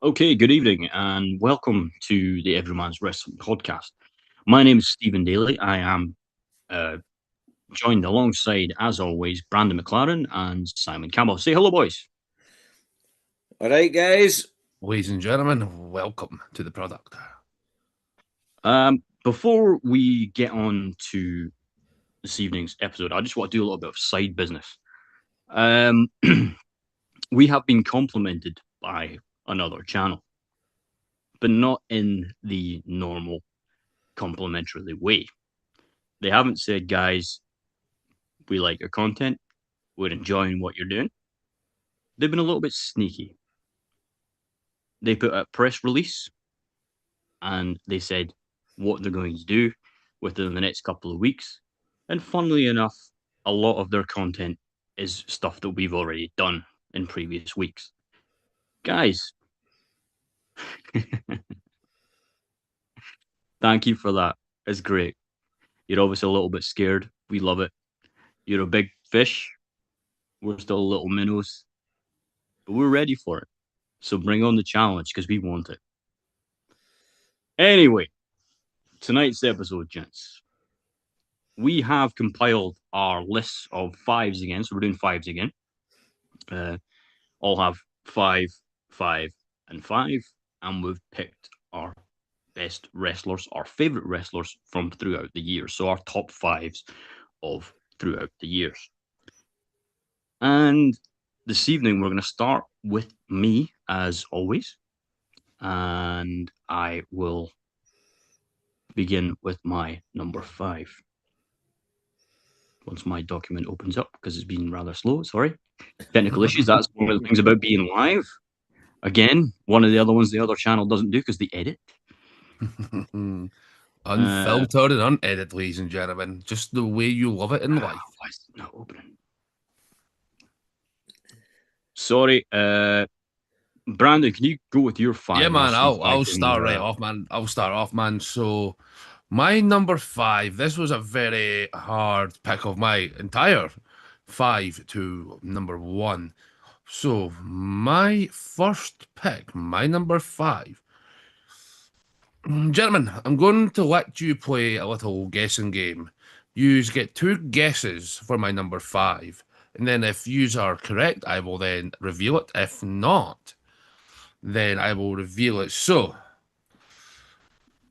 Okay, good evening and welcome to the Everyman's Wrestling Podcast. My name is Stephen Daly. I am uh, joined alongside, as always, Brandon McLaren and Simon Campbell. Say hello, boys. All right, guys. Ladies and gentlemen, welcome to the product. Before we get on to this evening's episode, I just want to do a little bit of side business. Um, we have been complimented by another channel, but not in the normal complimentary way. They haven't said, guys, we like your content, we're enjoying what you're doing. They've been a little bit sneaky. They put a press release and they said what they're going to do within the next couple of weeks. And funnily enough, a lot of their content is stuff that we've already done in previous weeks. Guys, thank you for that. It's great. You're obviously a little bit scared. We love it. You're a big fish. We're still little minnows, but we're ready for it. So bring on the challenge because we want it. Anyway, tonight's episode, gents, we have compiled our lists of fives again. So we're doing fives again. All have five, five, and five. And we've picked our best wrestlers, our favorite wrestlers from throughout the years. So our top fives of throughout the years. And this evening, we're going to start with me, as always. And I will begin with my number five. Once my document opens up, because it's been rather slow, sorry. Technical issues, that's one of the things about being live. Again, one of the other ones the other channel doesn't do because they edit. Unfiltered and unedited, ladies and gentlemen. Just the way you love it in life. Why is it not opening? Sorry, Brandon, can you go with your five? Yeah, man, I'll start right off. off, man. I'll start off, man. So, my number five, this was a very hard pick of my entire five to number one. So, my first pick, my number five. Gentlemen, I'm going to let you play a little guessing game. You get two guesses for my number five. And then if yous are correct, I will then reveal it. If not, then I will reveal it. So,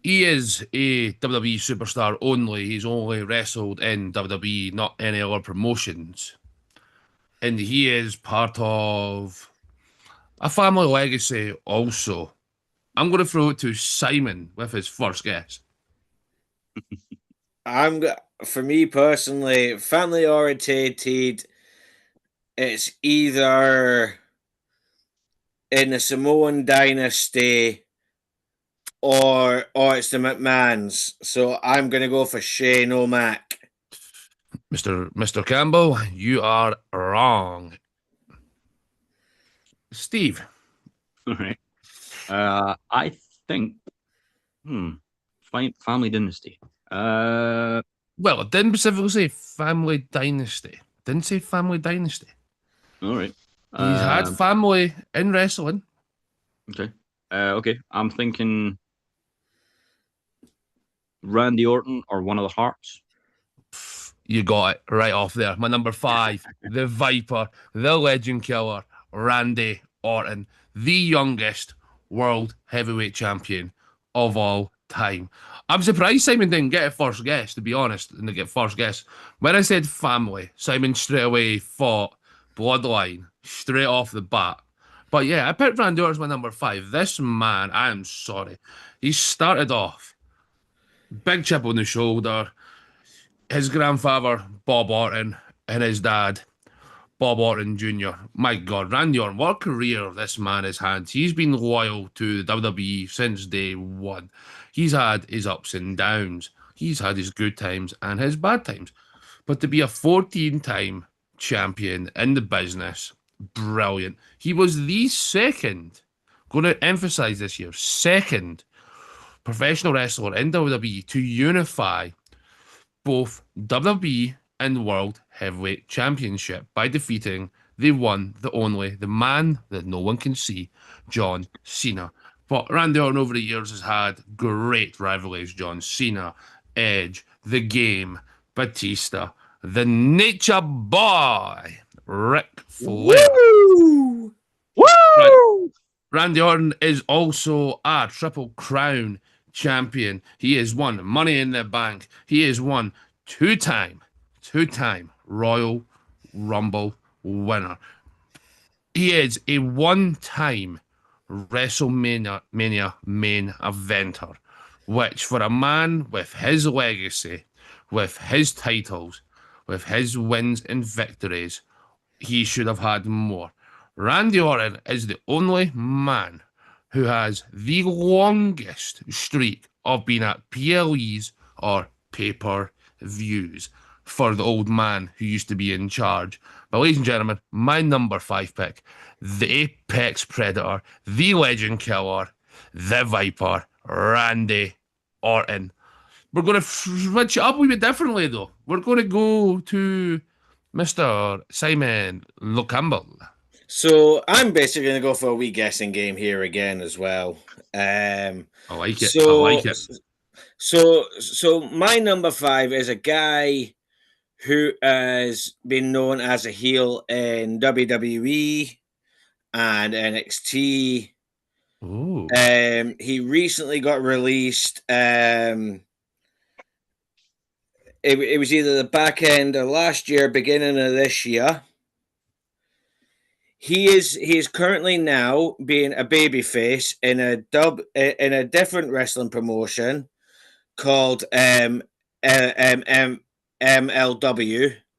he is a WWE superstar only. He's only wrestled in WWE, not any other promotions. And he is part of a family legacy also. I'm going to throw it to Simon with his first guess. For me personally, family orientated. It's either in the Samoan dynasty or it's the McMahons. So I'm gonna go for Shane O'Mac. Mr. Campbell, you are wrong. Steve. All right. I think, family dynasty. Well, it didn't specifically say family dynasty. Didn't say family dynasty. All right. He's had family in wrestling. Okay. Okay. I'm thinking Randy Orton or one of the Hearts. You got it right off there. My number five, the Viper, the Legend Killer, Randy Orton, the youngest world heavyweight champion of all time. I'm surprised Simon didn't get a first guess, to be honest, and to get first guess. When I said family, Simon straight away thought bloodline, straight off the bat. But yeah, I picked Randy Orton as my number five. This man, I am sorry. He started off big chip on the shoulder. His grandfather, Bob Orton, and his dad, Bob Orton Jr. My God, Randy Orton, what a career this man has had. He's been loyal to the WWE since day one. He's had his ups and downs. He's had his good times and his bad times. But to be a 14-time champion in the business, brilliant. He was the second, going to emphasize this here, second professional wrestler in WWE to unify both WWE and World Heavyweight Championship by defeating the one, the only, the man that no one can see, John Cena. But Randy Orton over the years has had great rivalries. John Cena, Edge, The Game, Batista, the Nature Boy, Ric Flair. Woo! Woo! Randy Orton is also a Triple Crown champion. He has won Money in the Bank. He has won two-time Royal Rumble winner. He is a one-time WrestleMania main eventer, which for a man with his legacy, with his titles, with his wins and victories, he should have had more. Randy Orton is the only man who has the longest streak of being at PLEs or pay-per-views for the old man who used to be in charge. But ladies and gentlemen, my number 5 pick, the Apex Predator, the Legend Killer, the Viper, Randy Orton. We're going to switch it up a wee bit differently, though. We're going to go to Mr. Simon Campbell. So I'm basically going to go for a wee guessing game here again as well. I like it. So, I like it. So my number 5 is a guy who has been known as a heel in WWE and NXT. Ooh. He recently got released. It was either the back end of last year, beginning of this year. He is currently now being a babyface in a different wrestling promotion called MLW,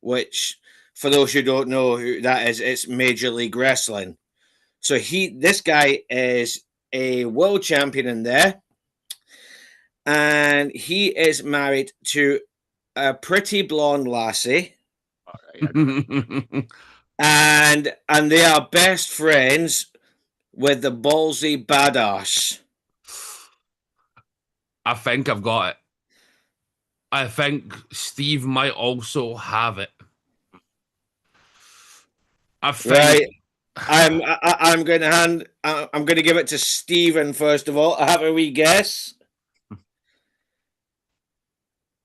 which for those who don't know who that is, it's Major League Wrestling. So this guy is a world champion in there, and he is married to a pretty blonde lassie. And they are best friends with the ballsy badass. I think I've got it. I think Steve might also have it. I think. Right. I'm going to give it to Steven first of all. I have a wee guess.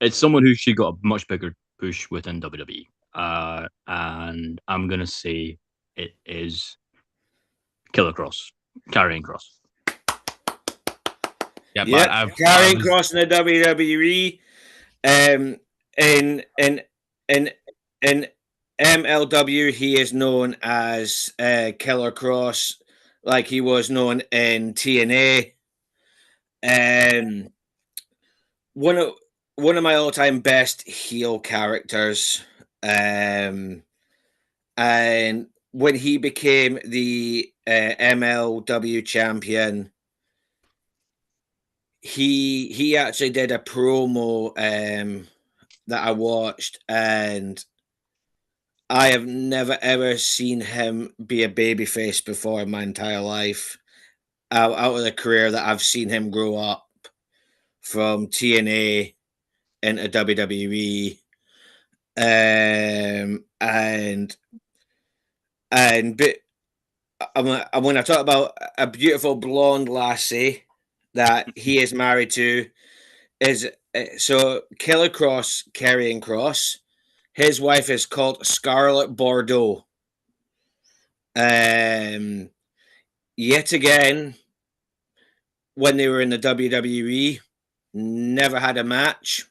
It's someone who should got a much bigger push within WWE. And I'm going to say it is Killer Cross, Karrion Kross. Yeah, yeah, Karrion Kross in the WWE. In MLW, he is known as Killer Kross, like he was known in TNA. One of my all-time best heel characters. And when he became the MLW champion, he actually did a promo that I watched, and I have never ever seen him be a babyface before in my entire life. Out of the career that I've seen him grow up from TNA into WWE, and when I talk about a beautiful blonde lassie that he is married to, is so Killer Kross, Karrion Kross. His wife is called Scarlett Bordeaux. Yet again, when they were in the WWE, never had a match.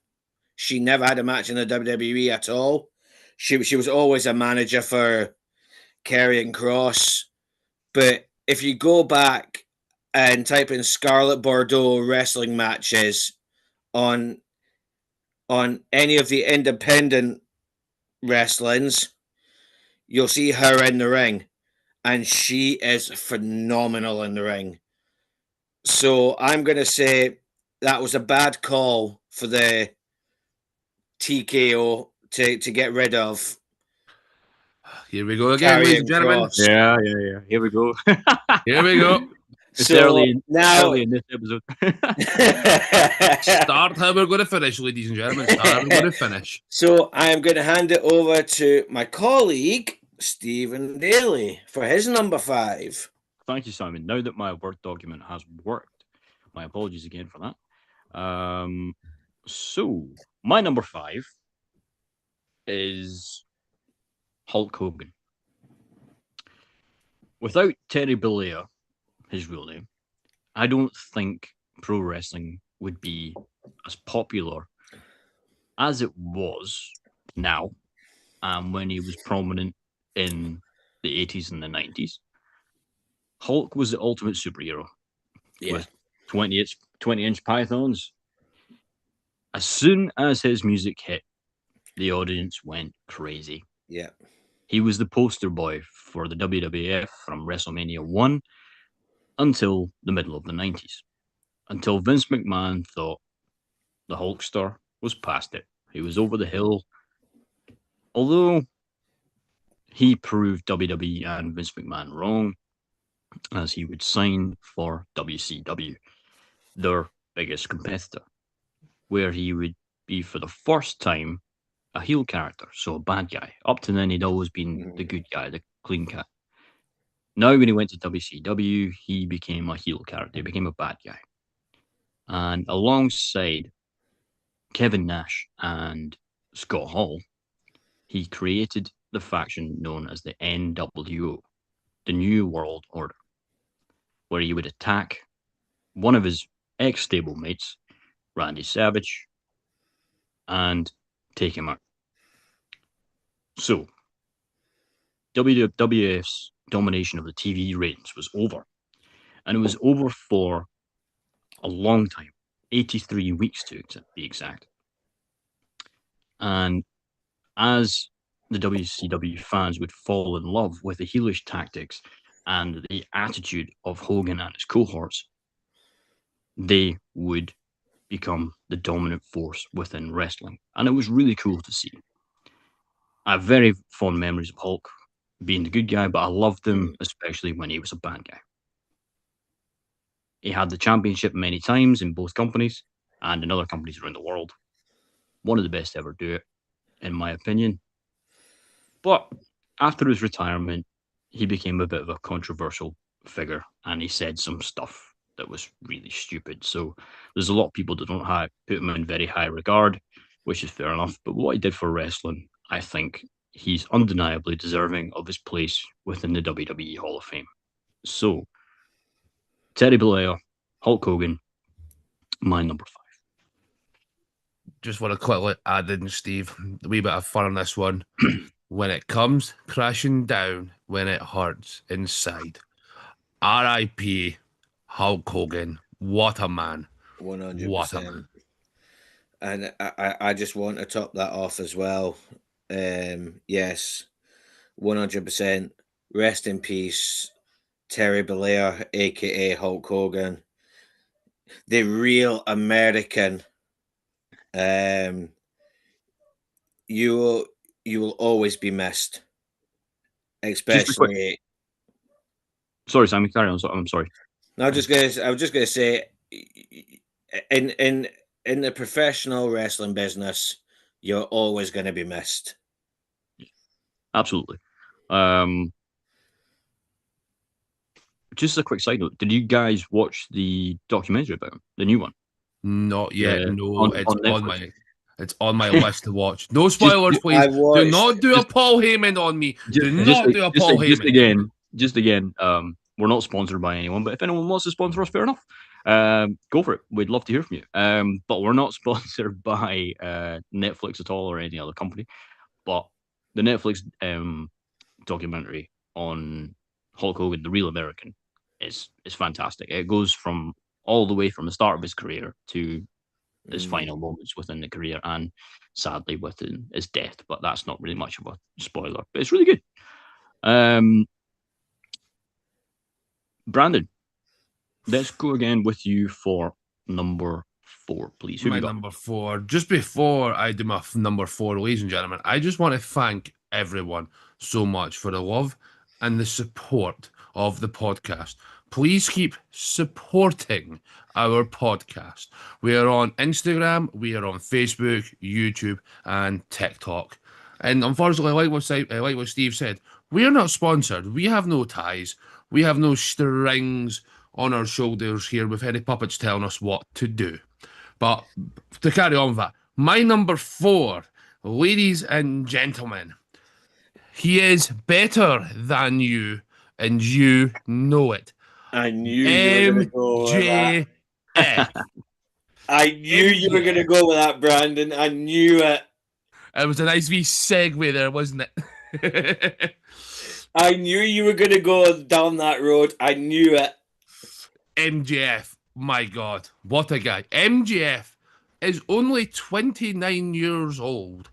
She never had a match in the WWE at all. She was always a manager for Karrion Kross. But if you go back and type in Scarlett Bordeaux wrestling matches on any of the independent wrestlings, you'll see her in the ring, and she is phenomenal in the ring. So I'm going to say that was a bad call for the TKO to get rid of. Here we go again, ladies and gentlemen. Kross. Yeah. Here we go. Here we go. It's So early now in this episode. Start how we're going to finish, ladies and gentlemen. Start how we're going to finish. So I'm going to hand it over to my colleague, Stephen Daly for his number 5. Thank you, Simon. Now that my Word document has worked, my apologies again for that. So my number 5 is Hulk Hogan. Without Terry Bollea, his real name, I don't think pro wrestling would be as popular as it was now, when he was prominent in the 80s and the 90s. Hulk was the ultimate superhero with 20-inch pythons. As soon as his music hit, the audience went crazy. Yeah. He was the poster boy for the WWF from WrestleMania 1 until the middle of the 90s, until Vince McMahon thought the Hulkster was past it. He was over the hill. Although he proved WWE and Vince McMahon wrong, as he would sign for WCW, their biggest competitor, where he would be for the first time a heel character, so a bad guy. Up to then, he'd always been the good guy, the clean cat. Now, when he went to WCW, he became a heel character. He became a bad guy. And alongside Kevin Nash and Scott Hall, he created the faction known as the NWO, the New World Order, where he would attack one of his ex-stablemates, Randy Savage, and take him out. So, WWF's domination of the TV ratings was over. And it was over for a long time, 83 weeks to be exact. And as the WCW fans would fall in love with the heelish tactics and the attitude of Hogan and his cohorts, they would become the dominant force within wrestling. And it was really cool to see. I have very fond memories of Hulk being the good guy, but I loved him especially when he was a bad guy. He had the championship many times in both companies and in other companies around the world. One of the best to ever do it, in my opinion. But after his retirement, he became a bit of a controversial figure, and he said some stuff that was really stupid. So there's a lot of people that don't put him in very high regard, which is fair enough. But what he did for wrestling, I think he's undeniably deserving of his place within the WWE Hall of Fame. So, Terry Bollea, Hulk Hogan, my number 5. Just want to quickly add in, Steve, a wee bit of fun on this one. When it comes crashing down, when it hurts inside. R.I.P. Hulk Hogan. What a man. 100%. What a man. And I just want to top that off as well. Yes, 100%. Rest in peace, Terry Bollea, aka Hulk Hogan, the real American. You will always be missed, especially. Sorry, Simon. Carry on. I'm sorry. No, I was just gonna say, in the professional wrestling business, you're always going to be missed. Absolutely. Just a quick side note: did you guys watch the documentary about him, the new one? Not yet. No, it's on my list to watch. No spoilers, please. Do not do a Paul Heyman on me. Do not do a Paul Heyman. Just again, we're not sponsored by anyone, but if anyone wants to sponsor us, fair enough. Go for it. We'd love to hear from you. But we're not sponsored by Netflix at all or any other company. But the Netflix documentary on Hulk Hogan, the real American, is fantastic. It goes from all the way from the start of his career to his final moments within the career, and sadly within his death. But that's not really much of a spoiler. But it's really good. Brandon, let's go again with you for number 4, please. My number 4. Just before I do my number 4, ladies and gentlemen, I just want to thank everyone so much for the love and the support of the podcast. Please keep supporting our podcast. We are on Instagram, we are on Facebook, YouTube, and TikTok. And unfortunately, like what Steve said, We are not sponsored. We have no ties. We have no strings on our shoulders here with any puppets telling us what to do. But to carry on with that, my number 4, ladies and gentlemen, he is better than you, and you know it. I knew you were going to go with that. MJF. I knew you were going to go with that, Brandon. I knew it. It was a nice wee segue there, wasn't it? I knew you were going to go down that road. I knew it. MJF, my God, what a guy. MJF is only 29 years old.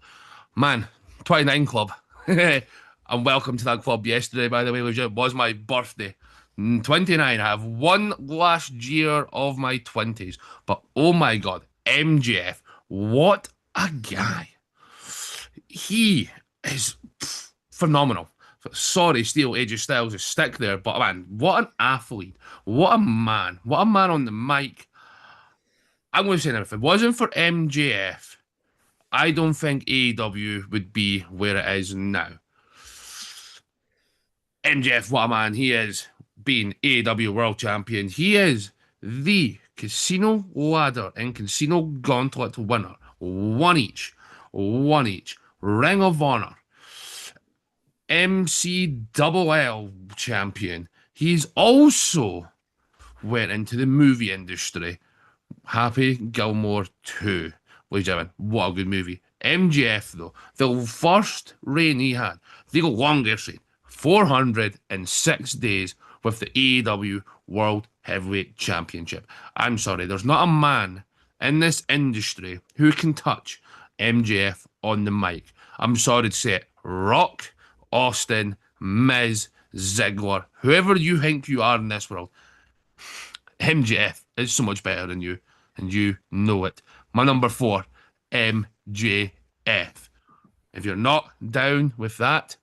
Man, 29 club. I'm welcome to that club yesterday, by the way. It was my birthday. 29. I have one last year of my 20s. But oh my God, MJF, what a guy. He is phenomenal. Sorry, Steel AJ Styles is stick there, but man, what an athlete. What a man. What a man on the mic. I'm going to say that if it wasn't for MJF, I don't think AEW would be where it is now. MJF, what a man. He is being AEW World Champion. He is the Casino Ladder and Casino Gauntlet winner. One each. One each. Ring of Honor. MCLL champion. He's also went into the movie industry. Happy Gilmore 2. Ladies and gentlemen, what a good movie. MJF, though, the first reign he had, the longest reign, 406 days with the AEW World Heavyweight Championship. I'm sorry, there's not a man in this industry who can touch MJF on the mic. I'm sorry to say it. Rock, Austin, Miz, Ziggler, whoever you think you are in this world, MJF is so much better than you, and you know it. My number 4, MJF. If you're not down with that,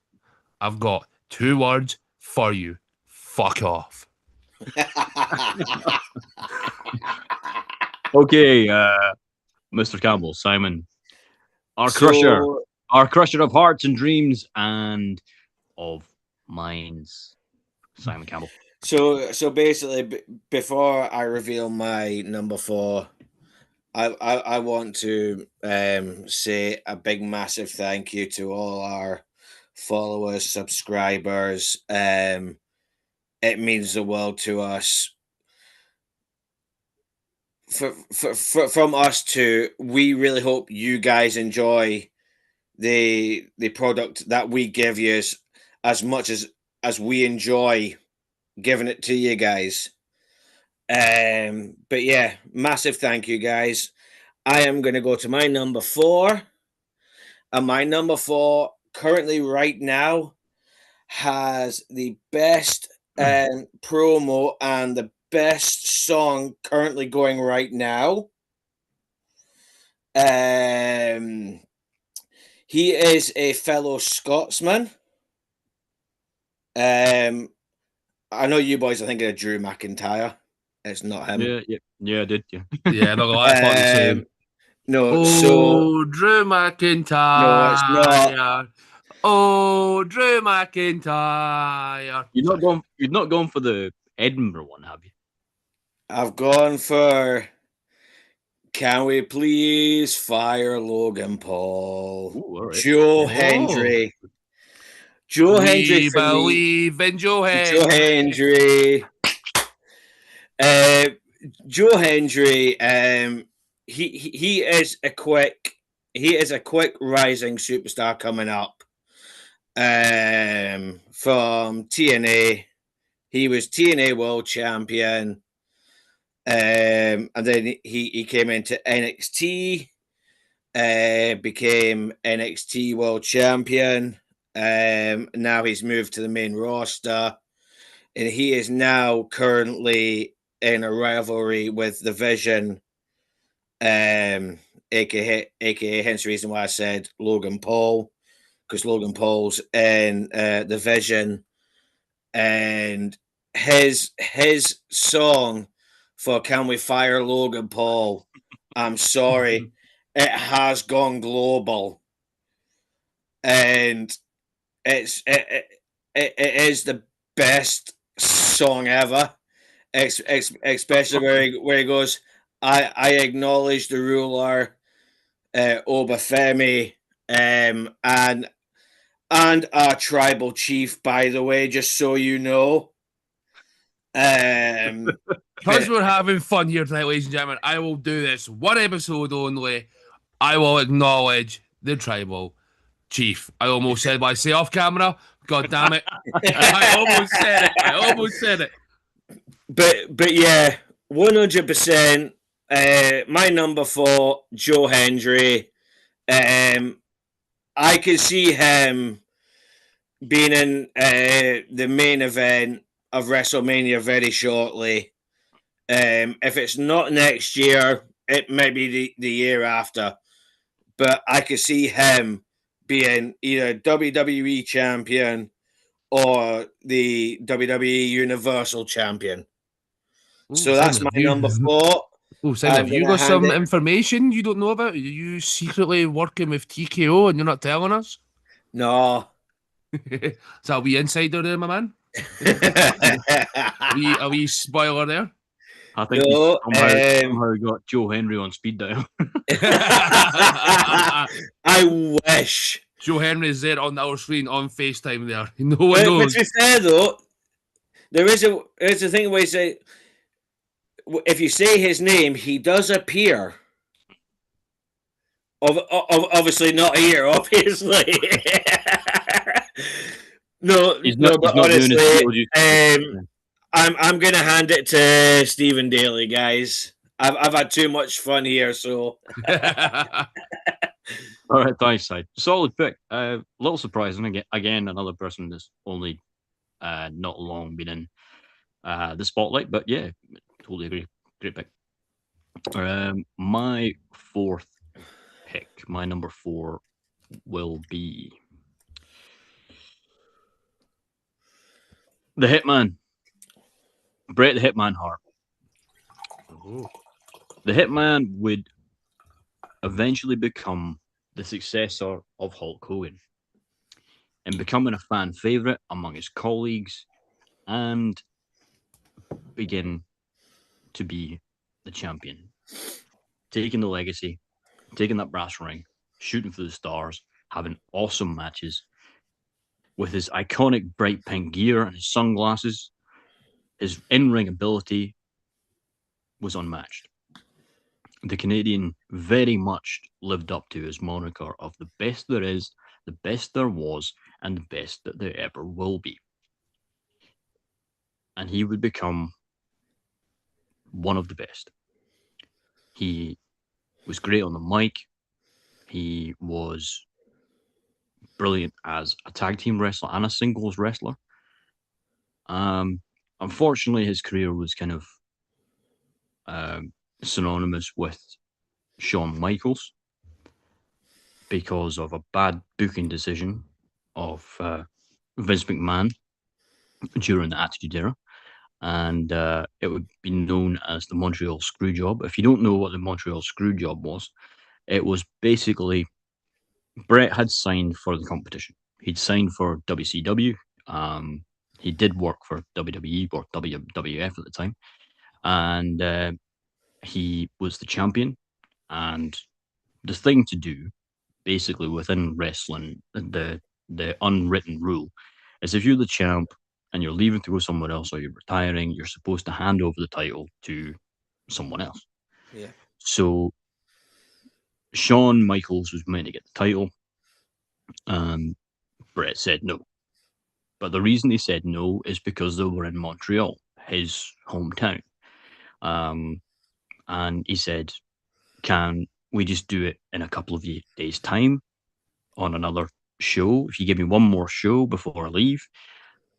I've got 2 words for you. Fuck off. Okay, Mr. Campbell, Simon, our crusher of hearts and dreams and of minds, Simon Campbell. So basically, before I reveal my number 4, I want to say a big, massive thank you to all our followers, subscribers. It means the world to us. From us too, we really hope you guys enjoy the product that we give you as much as we enjoy giving it to you guys. But yeah, massive thank you guys. I am going to go to my number 4, and my number 4 currently right now has the best promo and the best song currently going right now. He is a fellow Scotsman. I know you boys are thinking of Drew McIntyre. It's not him. Yeah, I did. Yeah, Yeah, no, I thought the same. No, Drew McIntyre. No, it's not. Oh, Drew McIntyre. You've not gone for the Edinburgh one, have you? I've gone for Can We Please Fire Logan Paul? Ooh, all right. Joe Hendry. Joe Hendry We for me. believe in Joe Joe Hendry. Hendry. Joe Hendry. He is a quick rising superstar coming up. From TNA, he was TNA World Champion. And then he came into NXT, became NXT World Champion. Now he's moved to the main roster, and he is now currently in a rivalry with the Vision, aka hence the reason why I said Logan Paul, because Logan Paul's in the Vision, and his song for Can We Fire Logan Paul? I'm sorry, it has gone global, and it's it is the best song ever, especially where he goes, I acknowledge the ruler, Obafemi, and our tribal chief, by the way, just so you know. Because we're having fun here tonight, ladies and gentlemen, I will do this one episode only. I will acknowledge the tribal chief. I almost said what I say off camera. God damn it. I almost said it. I almost said it. But yeah, 100%. My number 4, Joe Hendry. I could see him being in the main event of WrestleMania very shortly. If it's not next year, it may be the year after. But I could see him being either WWE champion or the WWE Universal champion. Ooh, So that's my number 4. Oh, Sam, I'm have you gonna got some hand it. information you don't know about? Are you secretly working with TKO and you're not telling us? No. Is that a wee insider there, my man? A wee spoiler there? I think No, somehow got Joe Henry on speed dial. I wish. Joe Henry is there on our screen on FaceTime there. No one But knows. to be fair, though, there's a thing where you say, if you say his name, he does appear. Obviously not here, obviously. no, He's no, not but doing his honestly, Beetlejuice. I'm gonna hand it to Stephen Daly, guys. I've had too much fun here, so All right, thanks, side. Solid pick. A little surprising. Again, another person that's only not long been in the spotlight, but yeah, totally agree. Great pick. My 4th pick, my number 4 will be the Hitman, Bret the Hitman Hart. Ooh. The Hitman would eventually become the successor of Hulk Hogan and becoming a fan favorite among his colleagues and begin to be the champion, taking the legacy, taking that brass ring, shooting for the stars, having awesome matches with his iconic bright pink gear and his sunglasses. His in-ring ability was unmatched. The Canadian very much lived up to his moniker of the best there is, the best there was, and the best that there ever will be. And he would become one of the best. He was great on the mic. He was brilliant as a tag team wrestler and a singles wrestler. Unfortunately, his career was kind of synonymous with Shawn Michaels because of a bad booking decision of Vince McMahon during the Attitude Era. And it would be known as the Montreal Screwjob. If you don't know what the Montreal Screwjob was, it was basically Bret had signed for the competition. He'd signed for WCW. He did work for WWE or WWF at the time, and he was the champion. And the thing to do, basically within wrestling, the unwritten rule is if you're the champ and you're leaving to go somewhere else or you're retiring, you're supposed to hand over the title to someone else. yeah. So Shawn Michaels was meant to get the title, and Bret said no. But the reason he said no is because they were in Montreal, his hometown. And he said, can we just do it in a couple of days' time on another show? If you give me one more show before I leave,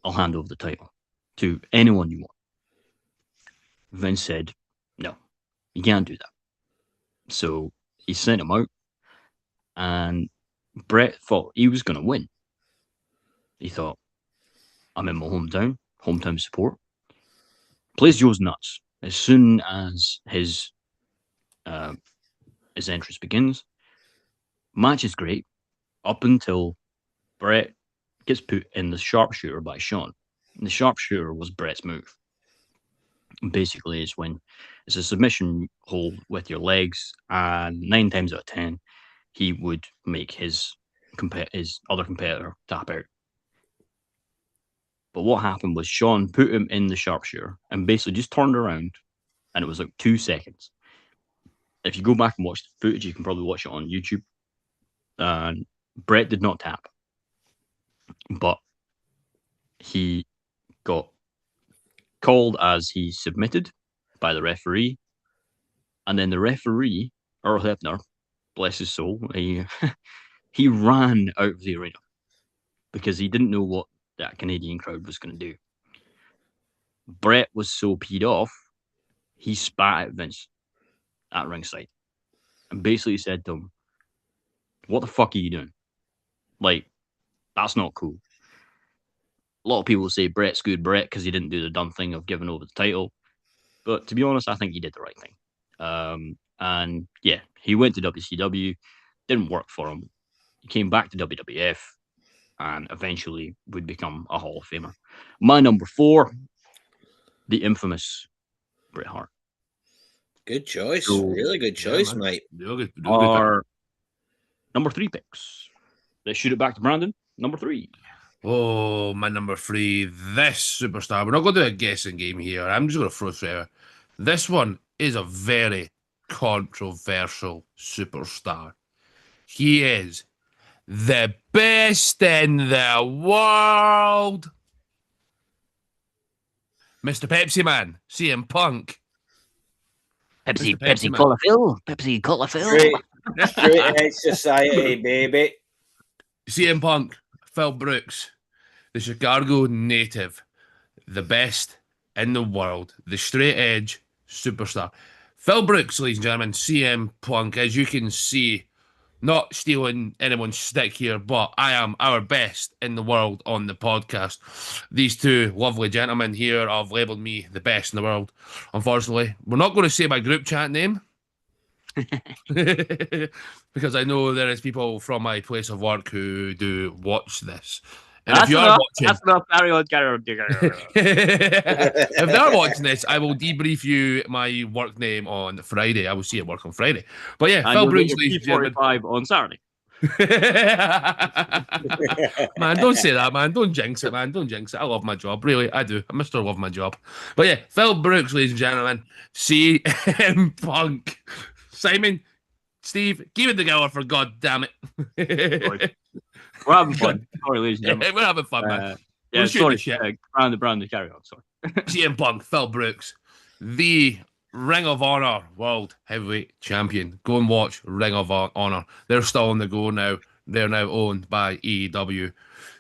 I'll hand over the title to anyone you want. Vince said, no, you can't do that. So he sent him out, and Bret thought he was going to win. He thought, I'm in my hometown support. Place goes nuts. As soon as his entrance begins, match is great up until Bret gets put in the sharpshooter by Sean. And the sharpshooter was Brett's move. And basically, it's a submission hold with your legs, and 9 times out of 10, he would make his other competitor tap out. But what happened was Sean put him in the sharpshooter and basically just turned around, and it was like 2 seconds. If you go back and watch the footage, you can probably watch it on YouTube. Brett did not tap, but he got called as he submitted by the referee, and then the referee, Earl Hebner, bless his soul, he ran out of the arena because he didn't know what that Canadian crowd was going to do. Brett was so peed off, he spat at Vince at ringside and basically said to him, "What the fuck are you doing? Like, that's not cool." A lot of people say Brett's good Brett because he didn't do the dumb thing of giving over the title. But to be honest, I think he did the right thing. And yeah, he went to WCW, didn't work for him. He came back to WWF and eventually would become a Hall of Famer. My number 4, the infamous Bret Hart. Good choice. So, really good choice, man. mate. Real good. Our number 3 picks. Let's shoot it back to Brandon. Number 3. Oh, my number 3. This superstar. We're not going to do a guessing game here. I'm just going to throw it out. This one is a very controversial superstar. He is the best in the world. Mr. Pepsi Man, CM Punk. Pepsi, Mr. Pepsi Pepsi, Man. Cola Phil. Pepsi, Cola Phil. Straight edge society, baby. CM Punk, Phil Brooks, the Chicago native, the best in the world, the straight edge superstar. Phil Brooks, ladies and gentlemen, CM Punk, as you can see, not stealing anyone's stick here, but I am our best in the world on the podcast. These two lovely gentlemen here have labelled me the best in the world. Unfortunately, we're not going to say my group chat name. Because I know there is people from my place of work who do watch this. And That's if you enough. are watching, That's enough. Carry on. if they're watching this, I will debrief you my work name on Friday. I will see you at work on Friday. But yeah, And Phil you'll Brooks, get ladies your and gentlemen. P45 on Saturday. Man, don't say that, man. Don't jinx it, man. Don't jinx it. I love my job. Really, I do. I Mr. Love my job. But yeah, Phil Brooks, ladies and gentlemen. CM Punk. Simon, Steve, keep it together for God damn it. We're having fun. Sorry, ladies and gentlemen. We're having fun, man. Yeah, We're shooting sorry. the shit. Brandon, carry on. Sorry. CM Punk, Phil Brooks, the Ring of Honor World Heavyweight Champion. Go and watch Ring of Honor. They're still on the go now. They're now owned by AEW.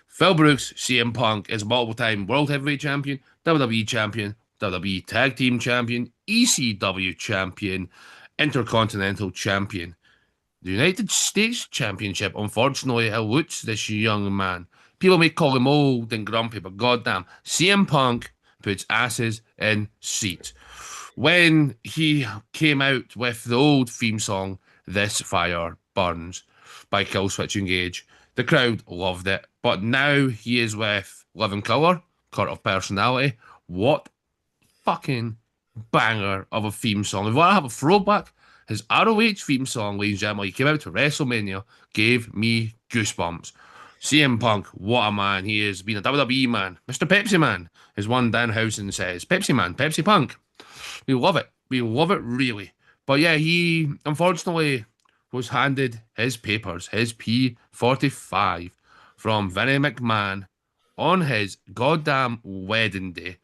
Phil Brooks, CM Punk, is a multiple-time World Heavyweight Champion, WWE Champion, WWE Tag Team Champion, ECW Champion, Intercontinental Champion. The United States Championship, unfortunately, eludes this young man. People may call him old and grumpy, but goddamn, CM Punk puts asses in seats. When he came out with the old theme song, This Fire Burns, by Killswitch Engage, the crowd loved it. But now he is with Living Colour, Court of Personality. What fucking banger of a theme song. If you want to have a throwback, his ROH theme song, ladies and gentlemen, he came out to WrestleMania, gave me goosebumps. CM Punk, what a man. He has been a WWE man. Mr. Pepsi Man, as one Danhausen says. Pepsi Man, Pepsi Punk. We love it. We love it, really. But yeah, he unfortunately was handed his papers, his P45, from Vinnie McMahon on his goddamn wedding day.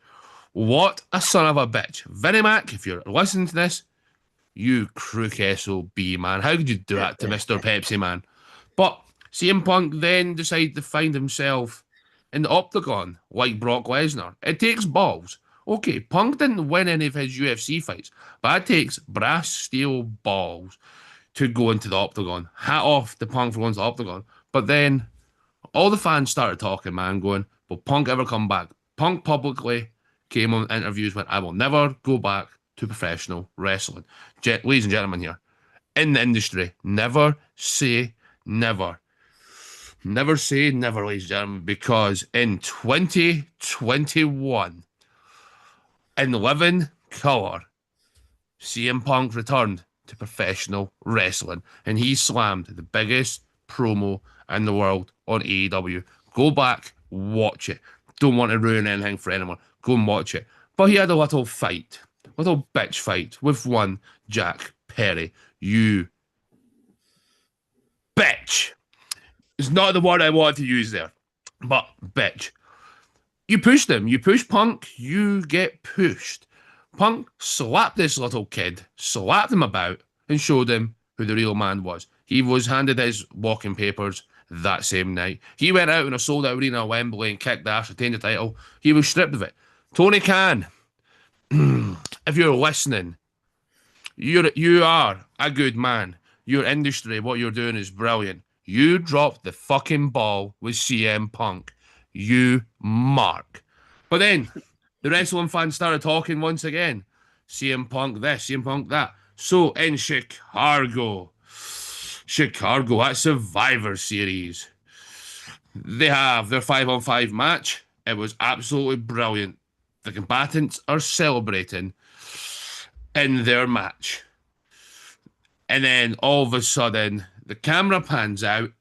What a son of a bitch. Vinnie Mac, if you're listening to this, you crook SOB, man. How could you do that to Mr. Pepsi Man? But CM Punk then decided to find himself in the octagon like Brock Lesnar. It takes balls. Okay, Punk didn't win any of his UFC fights, but it takes brass steel balls to go into the octagon. Hat off to Punk for going to the octagon. But then all the fans started talking, man, going, will Punk ever come back? Punk publicly came on interviews, went, I will never go back to professional wrestling. Ladies and gentlemen here, in the industry, never say never. Never say never, ladies and gentlemen, because in 2021, in living colour, CM Punk returned to professional wrestling and he slammed the biggest promo in the world on AEW. Go back, watch it. Don't want to ruin anything for anyone. Go and watch it. But he had a little fight, little bitch fight with one Jack Perry. You bitch. It's not the word I wanted to use there, but bitch. You pushed him. You push Punk, you get pushed. Punk slapped this little kid, slapped him about, and showed him who the real man was. He was handed his walking papers that same night. He went out in a sold-out arena at Wembley and kicked ass, retained the title. He was stripped of it. Tony Khan, if you're listening, you are a good man. Your industry, what you're doing is brilliant. You dropped the fucking ball with CM Punk. You mark. But then the wrestling fans started talking once again. CM Punk this, CM Punk that. So in Chicago, at Survivor Series, they have their 5-on-5 match. It was absolutely brilliant. The combatants are celebrating in their match. And then all of a sudden, the camera pans out,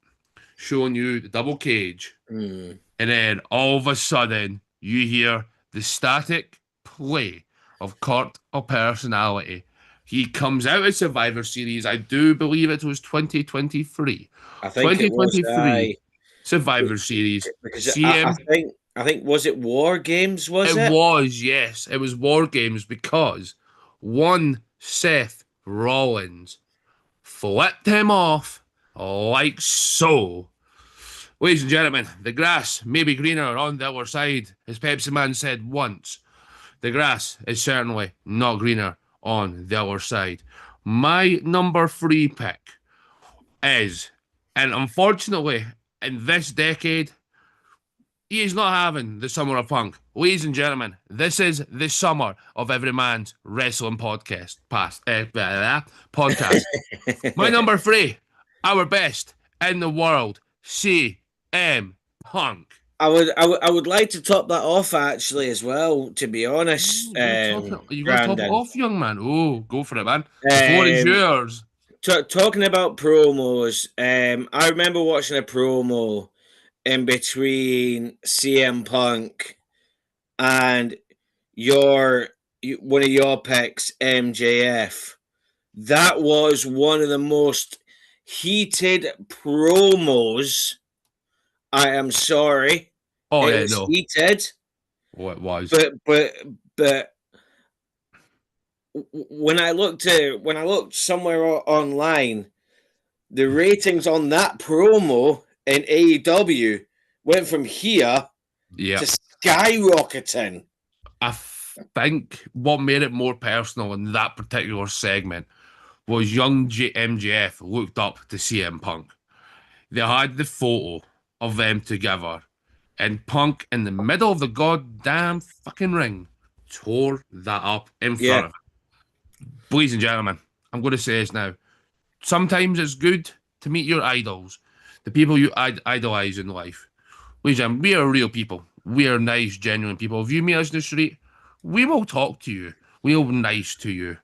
showing you the double cage. And then all of a sudden, you hear the static play of Court of Personality. He comes out of Survivor Series. I do believe it was 2023. I think it was 2023 Survivor Series. because CM. I think was it War Games? Was it? It was, yes. It was War Games because one Seth Rollins flipped him off like so. Ladies and gentlemen, the grass may be greener on the other side, as Pepsi Man said once. The grass is certainly not greener on the other side. My number 3 pick is, and unfortunately, in this decade, he is not having the summer of Punk. Ladies and gentlemen, this is the summer of Everyman's wrestling podcast. Podcast. My number 3, our best in the world, CM Punk. I would like to top that off actually as well. To be honest, You got to top it off, young man. Oh, go for it, man. The floor is yours. Talking about promos, I remember watching a promo in between CM Punk and one of your picks, MJF. That was one of the most heated promos. I am sorry. Oh, it yeah, was no. heated. Oh, it was. But when I looked somewhere online, the ratings on that promo in AEW went from here to skyrocketing. I think what made it more personal in that particular segment was young MJF looked up to CM Punk. They had the photo of them together, and Punk in the middle of the goddamn fucking ring tore that up in front of him. Ladies and gentlemen, I'm going to say this now. Sometimes it's good to meet your idols, the people you idolize in life. Ladies and gentlemen, we are real people. We are nice, genuine people. If you meet us in the street, we will talk to you. We will be nice to you.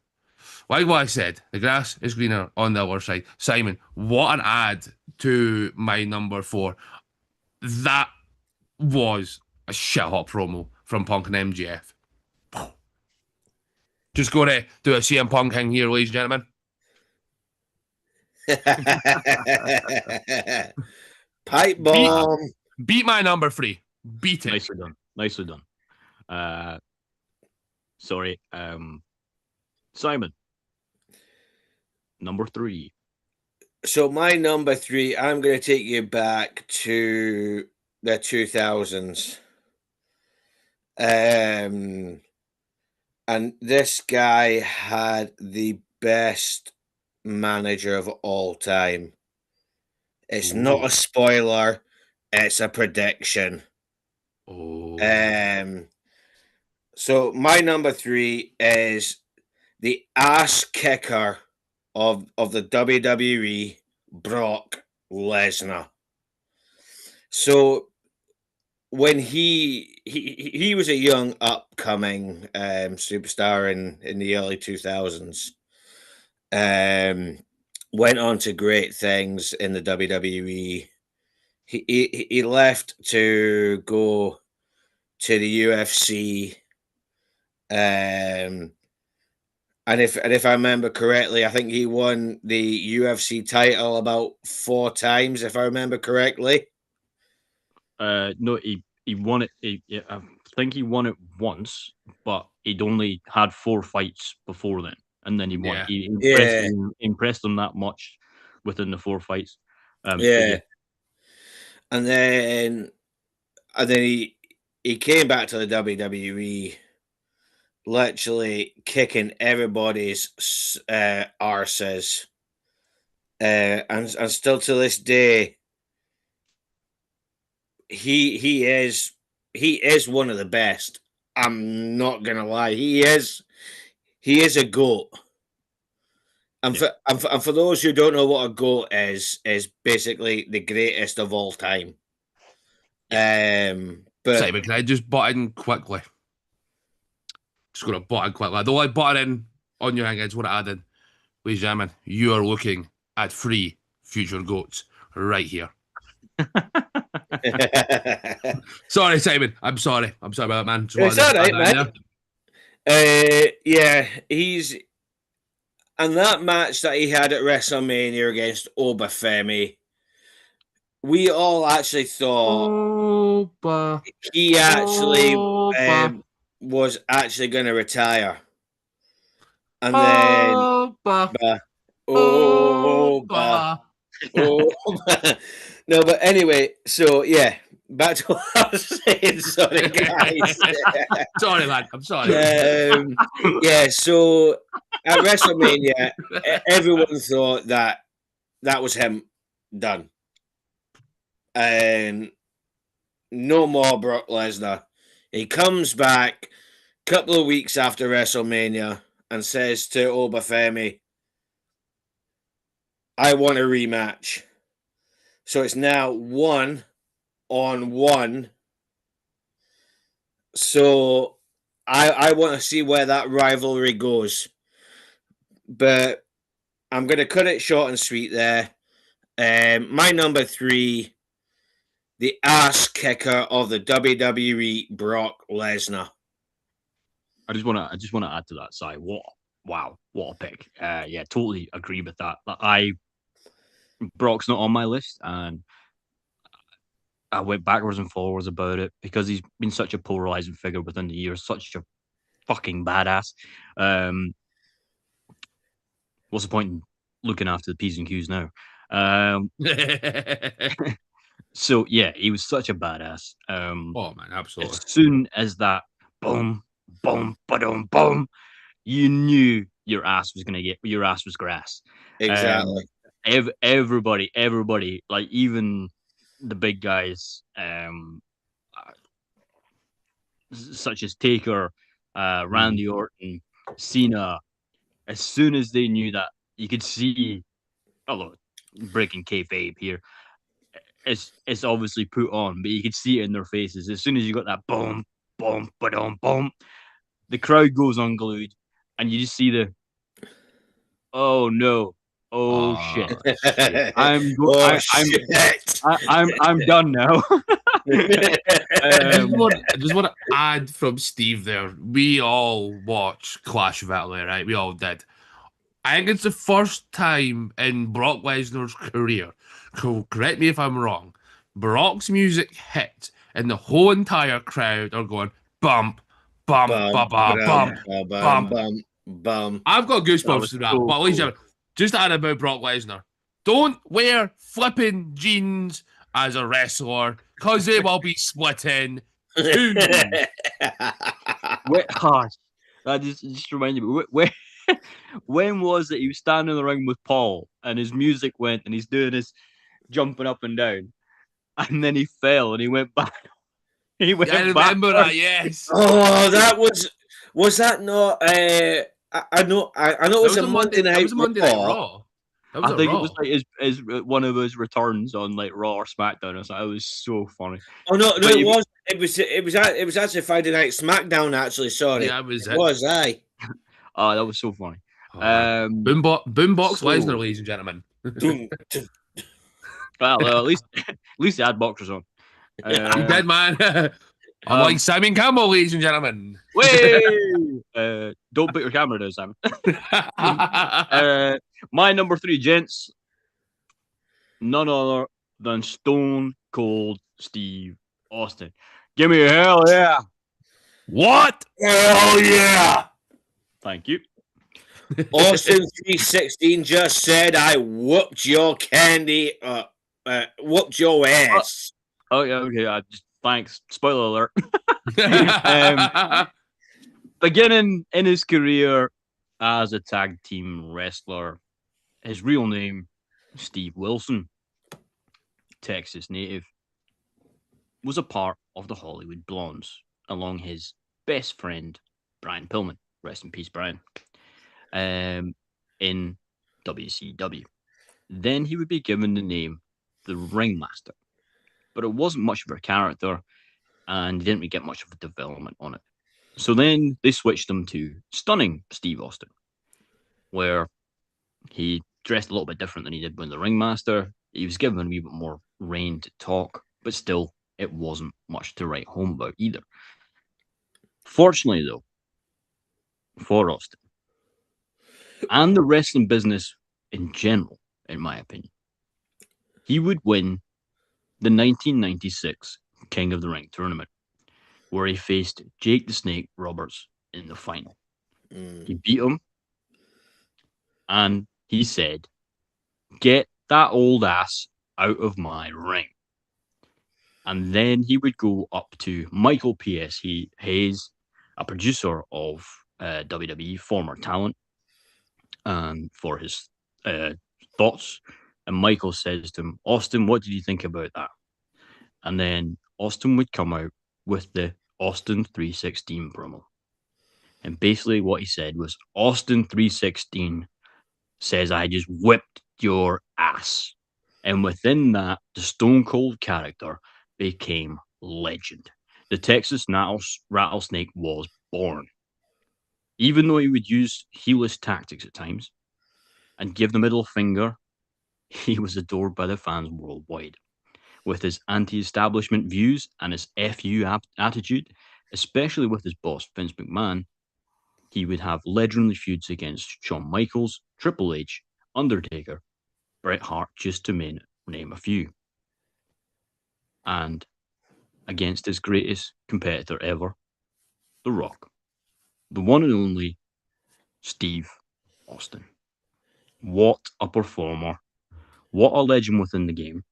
Like what I said, the grass is greener on the other side. Simon, what an ad to my number 4. That was a shit hot promo from Punk and MJF. Just going to do a CM Punk thing here, ladies and gentlemen. Pipe bomb. Beat my number 3. Beat it. Nicely done. Nicely done. Sorry. Simon. Number 3. So my number 3, I'm going to take you back to the 2000s. And this guy had the best manager of all time. It's not a spoiler, it's a prediction. So my number 3 is the ass kicker of the WWE, Brock Lesnar. So when he was a young upcoming superstar in the early 2000s. Went on to great things in the WWE. He left to go to the UFC. And if I remember correctly, I think he won the UFC title about 4 times, if I remember correctly. No, he won it. I think he won it once, but he'd only had 4 fights before then, and then he won. Yeah. He Yeah, impressed them that much within the 4 fights. So yeah. yeah, And then he came back to the WWE, literally kicking everybody's arses, and still to this day, he is one of the best. I'm not gonna lie, he is a goat. And yeah, for those who don't know what a goat is basically the greatest of all time. yeah. But Simon, can I just butt in quickly? Just gonna butt in quickly. The only butt in on your hand, I just want to add in, ladies and gentlemen, you are looking at 3 future goats right here. Sorry, Simon. I'm sorry. I'm sorry about that, man. Just wanted it's to all add right, that in man. Yeah, and that match that he had at WrestleMania against Obafemi, we all actually thought Opa, he actually Opa, um, was actually going to retire, and then Opa, bah, oh, bah, Opa. oh, bah. No, but anyway, so yeah, back to what I was saying. Sorry, guys. Sorry, man. I'm sorry. Yeah, so at WrestleMania, everyone thought that was him done. And no more Brock Lesnar. He comes back a couple of weeks after WrestleMania and says to Obafemi, I want a rematch. So it's now 1-on-1. So I want to see where that rivalry goes. But I'm going to cut it short and sweet there. My number 3, the ass kicker of the WWE, Brock Lesnar. I just want to add to that. Side, what a pick. Yeah, totally agree with that. Brock's not on my list, and I went backwards and forwards about it because he's been such a polarizing figure within the years, such a fucking badass. Um, what's the point in looking after the P's and Q's now? So yeah, he was such a badass. Oh, man, absolutely. As soon as that boom, boom, boom, boom, you knew your ass was grass. Exactly. Everybody, like even the big guys, such as Taker, Randy Orton, Cena, as soon as they knew that, you could see, although breaking kayfabe here, it's obviously put on, but you could see it in their faces. As soon as you got that boom, boom, boom, boom, the crowd goes unglued, and you just see the oh no, oh shit, Shit. Oh shit! I'm done now. I just want to add from Steve there. We all watched Clash of Italy, right? We all did. I think it's the first time in Brock Lesnar's career. Correct me if I'm wrong. Brock's music hit, and the whole entire crowd are going bump, bump, Bum, ba ba bum, bump, bum, bum, bump. bum, bum. I've got That goosebumps was to that. so But ladies and cool. gentlemen, just to add about Brock Lesnar, don't wear flipping jeans as a wrestler because they will be split in two. Wait, gosh, that just reminded me. When was it he was standing in the ring with Paul and his music went and he's doing his jumping up and down, and then he fell and he went back. He Yeah, I went remember backward. that. Yes, Oh, that was that not? I know it that was was a a Monday. Monday That Night was a Monday Night Raw. Raw. That was I a think it Raw. was like his one of his returns on like Raw or SmackDown. It was so funny. Oh no, But it you- was. It was actually Friday Night SmackDown. Actually, sorry, Yeah, it was it it. was. Aye. oh, that was so funny. Oh, man. Boombox So Lesnar, ladies and gentlemen. Dun, dun. well, at least they had boxers on. He did, man. I'm Um, like Simon Campbell, ladies and gentlemen. Way! Don't put your camera down, Simon. My number 3, gents, none other than Stone Cold Steve Austin. Give me a hell yeah! What? Hell yeah! Thank you. Austin 316 just said, "I whooped your candy, whooped your ass." Oh yeah, okay. Thanks. Spoiler alert. Beginning in his career as a tag team wrestler, his real name, Steve Wilson, Texas native, was a part of the Hollywood Blondes, along his best friend, Brian Pillman. Rest in peace, Brian. In WCW. Then he would be given the name the Ringmaster, but it wasn't much of a character, and he didn't really get much of a development on it. So then they switched him to Stunning Steve Austin, where he dressed a little bit different than he did when the Ringmaster. He was given a wee bit more rein to talk, but still, it wasn't much to write home about either. Fortunately, though, for Austin and the wrestling business in general, in my opinion, he would win the 1996 King of the Ring tournament, where he faced Jake the Snake Roberts in the final. He beat him, and he said, "Get that old ass out of my ring." And then he would go up to Michael P.S. Hayes, a producer of WWE, former talent, for his thoughts. And Michael says to him, "Austin, what did you think about that?" And then Austin would come out with the Austin 316 promo. And basically what he said was, Austin 316 says, "I just whipped your ass." And within that, the Stone Cold character became legend. The Texas Rattlesnake was born. Even though he would use heelish tactics at times and give the middle finger, he was adored by the fans worldwide. With his anti-establishment views and his FU attitude, especially with his boss Vince McMahon, he would have legendary feuds against Shawn Michaels, Triple H, Undertaker, Bret Hart, just to name a few. And against his greatest competitor ever, The Rock, the one and only Steve Austin. What a performer. What a legend within the game.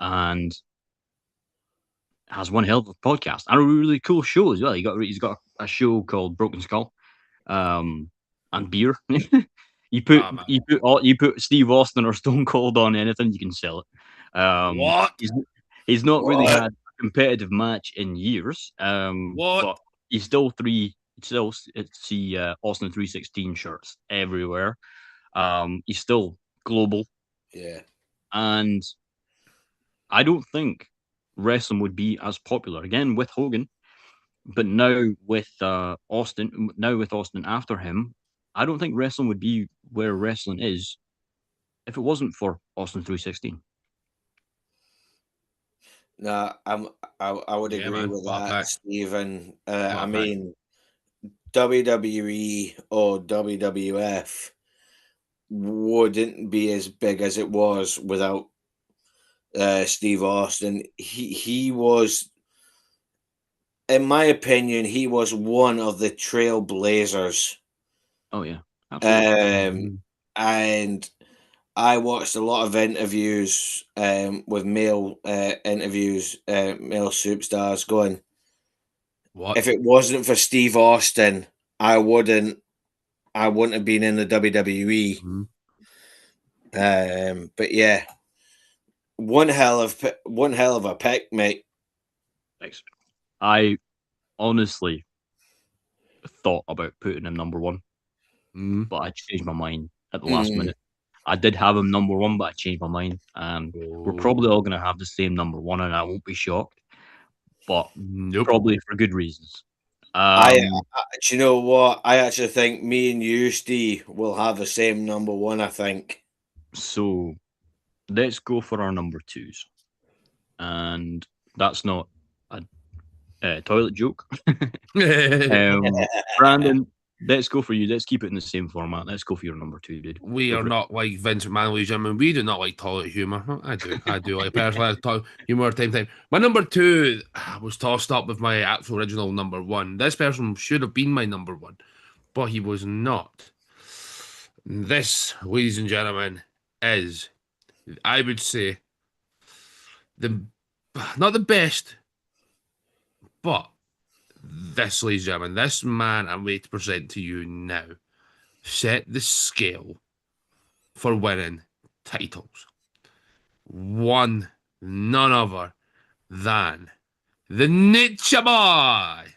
And has one hell of a podcast and a really cool show as well. He's got a show called Broken Skull, and beer. You put Steve Austin or Stone Cold on anything, you can sell it. What? He's not really What? had a competitive match in years. What? But he's still see Austin 316 shirts everywhere. He's still global, Yeah. and I don't think wrestling would be as popular again with Hogan, but now with Austin after him. I don't think wrestling would be where wrestling is if it wasn't for Austin 316. No, I would Yeah, agree man. with What a that, pick. Stephen. What I a pick. mean, WWE or WWF wouldn't be as big as it was without Steve Austin. He was, in my opinion, he was one of the trailblazers. Oh yeah, absolutely. And I watched a lot of interviews with male male superstars going, What? if it wasn't for Steve Austin, I wouldn't have been in the WWE. Mhm. But yeah, one hell of a pick, mate. Thanks. I honestly thought about putting him number one, Mhm. but I changed my mind at the last Mm. minute. I did have him number one, but I changed my mind. We're probably all going to have the same number one, and I won't be shocked. But Nope. probably for good reasons. Do you know what? I actually think me and you, Steve, will have the same number one. I think. So let's go for our number twos, and that's not a toilet joke. Brandon, let's go for you. Let's keep it in the same format. Let's go for your number two, dude. We Go are for it. not like Vince McMahon, ladies and gentlemen. We do not like toilet humor. I do. Like personally, I toilet humor time. My number two was tossed up with my actual original number one. This person should have been my number one, but he was not. This, ladies and gentlemen, is, I would say, the not the best, but this, ladies and gentlemen, this man I'm ready to present to you now set the scale for winning titles. One none other than the Nature Boy,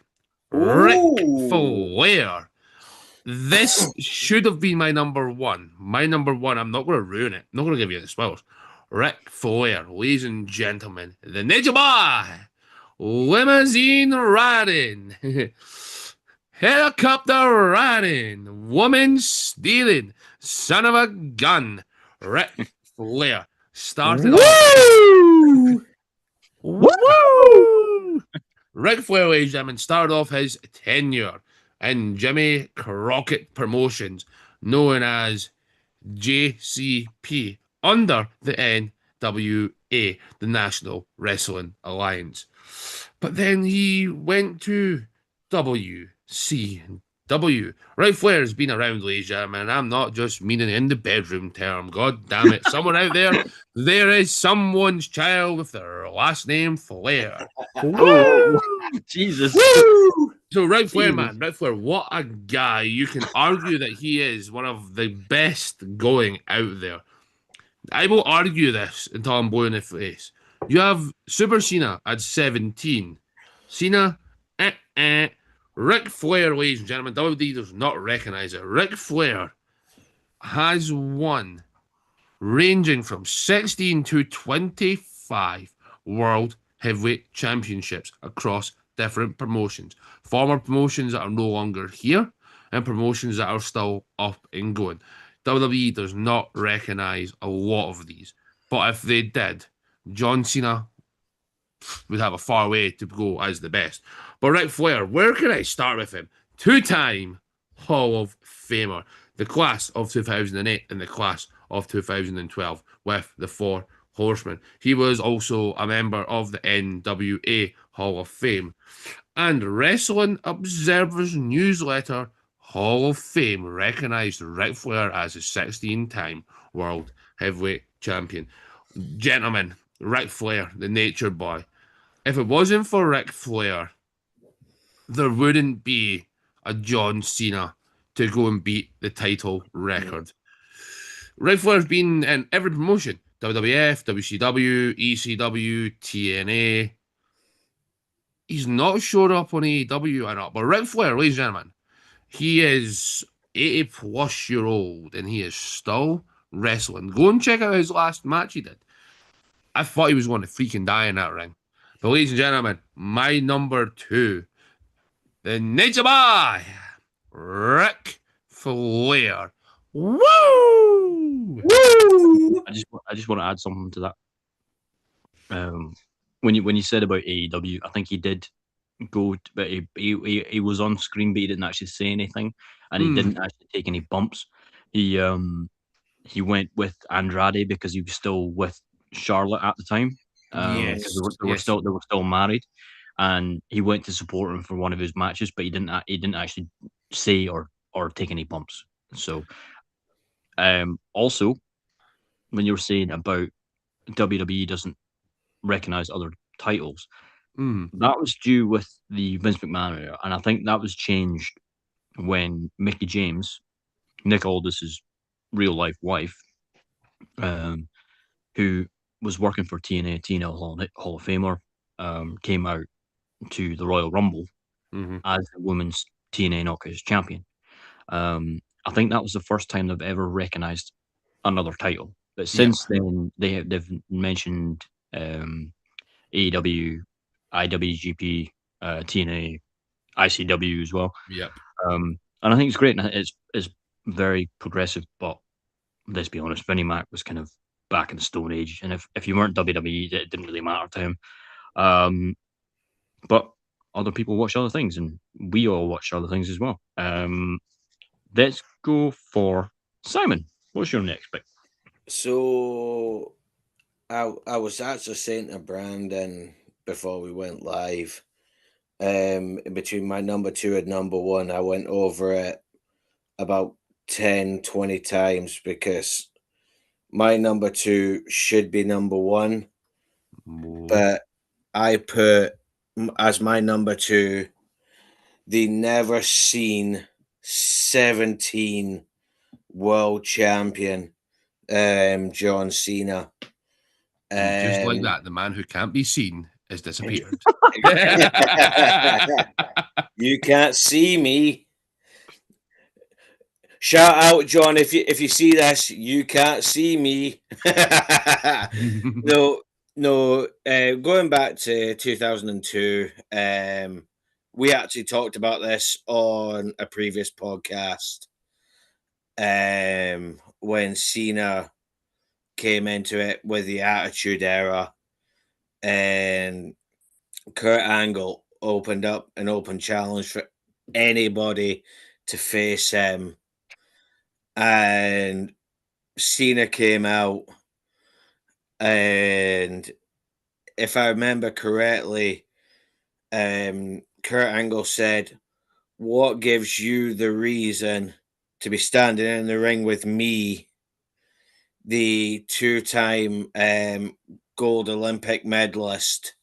Ric Flair. This should have been my number one. My number one, I'm not going to ruin it. I'm not going to give you the spoilers. Ric Flair, ladies and gentlemen, the Nature Boy, limousine riding, helicopter riding, woman stealing, son of a gun, Ric Flair started off. Woo! Ric Flair, ladies and gentlemen, started off his tenure in Jimmy Crockett Promotions, known as JCP, under the NWA, the National Wrestling Alliance. But then he went to WCW. Ric Flair has been around, ladies and gentlemen, and I'm not just meaning in the bedroom term. God damn it. Someone out there is someone's child with their last name Flair. Oh, Jesus. Woo! So Ric Flair, Jesus. man, Ric Flair, what a guy. You can argue that he is one of the best going out there. I will argue this until I'm blue in the face. You have Super Cena at 17. Cena, Ric Flair, ladies and gentlemen, WWE does not recognize it. Ric Flair has won ranging from 16 to 25 World Heavyweight Championships across different promotions. Former promotions that are no longer here and promotions that are still up and going. WWE does not recognize a lot of these. But if they did, John Cena would have a far way to go as the best. But Ric Flair, where can I start with him? Two-time Hall of Famer. The class of 2008 and the class of 2012 with the Four Horsemen. He was also a member of the NWA Hall of Fame. And Wrestling Observer's newsletter Hall of Fame recognized Ric Flair as a 16-time World Heavyweight Champion. Gentlemen, Ric Flair, the Nature Boy. If it wasn't for Ric Flair, there wouldn't be a John Cena to go and beat the title record. Ric Flair's been in every promotion. WWF, WCW, ECW, TNA. He's not showed up on AEW or not. But Ric Flair, ladies and gentlemen, he is 80 plus year old and he is still wrestling. Go and check out his last match he did. I thought he was going to freaking die in that ring. But ladies and gentlemen, my number two, the Nature Boy, Ric Flair. Woo! Woo! I just want to add something to that. When you said about AEW, I think he did go, but he was on screen, but he didn't actually say anything, and he didn't actually take any bumps. He went with Andrade because he was still with Charlotte at the time. Yes, they were still married, and he went to support him for one of his matches, but he didn't actually say or take any bumps. So, also, when you were saying about WWE doesn't recognize other titles, that was due with the Vince McMahon era, and I think that was changed when Mickey James, Nick Aldis's real life wife, who was working for TNA Hall of Famer, came out to the Royal Rumble as the women's TNA Knockouts champion. I think that was the first time they've ever recognized another title. But since then, they've mentioned AEW, IWGP, TNA, ICW as well. Yep. And I think it's great. And it's very progressive. But let's be honest, Vinnie Mac was kind of back in the Stone Age, and if you weren't WWE, it didn't really matter to him. But other people watch other things, and we all watch other things as well. Let's go for Simon. What's your next pick? So I was actually saying to Brandon before we went live, between my number 2 and number 1, I went over it about 10, 20 times because my number 2 should be number 1, but I put as my number 2 the never seen 17 world champion, John Cena. And just like that, the man who can't be seen has disappeared. You can't see me. Shout out, John, if you see this, you can't see me. No. Going back to 2002, we actually talked about this on a previous podcast. When Cena came into it with the Attitude Era, and Kurt Angle opened up an open challenge for anybody to face him, and Cena came out, and if I remember correctly, Kurt Angle said, "What gives you the reason to be standing in the ring with me, the 2-time gold Olympic medalist?"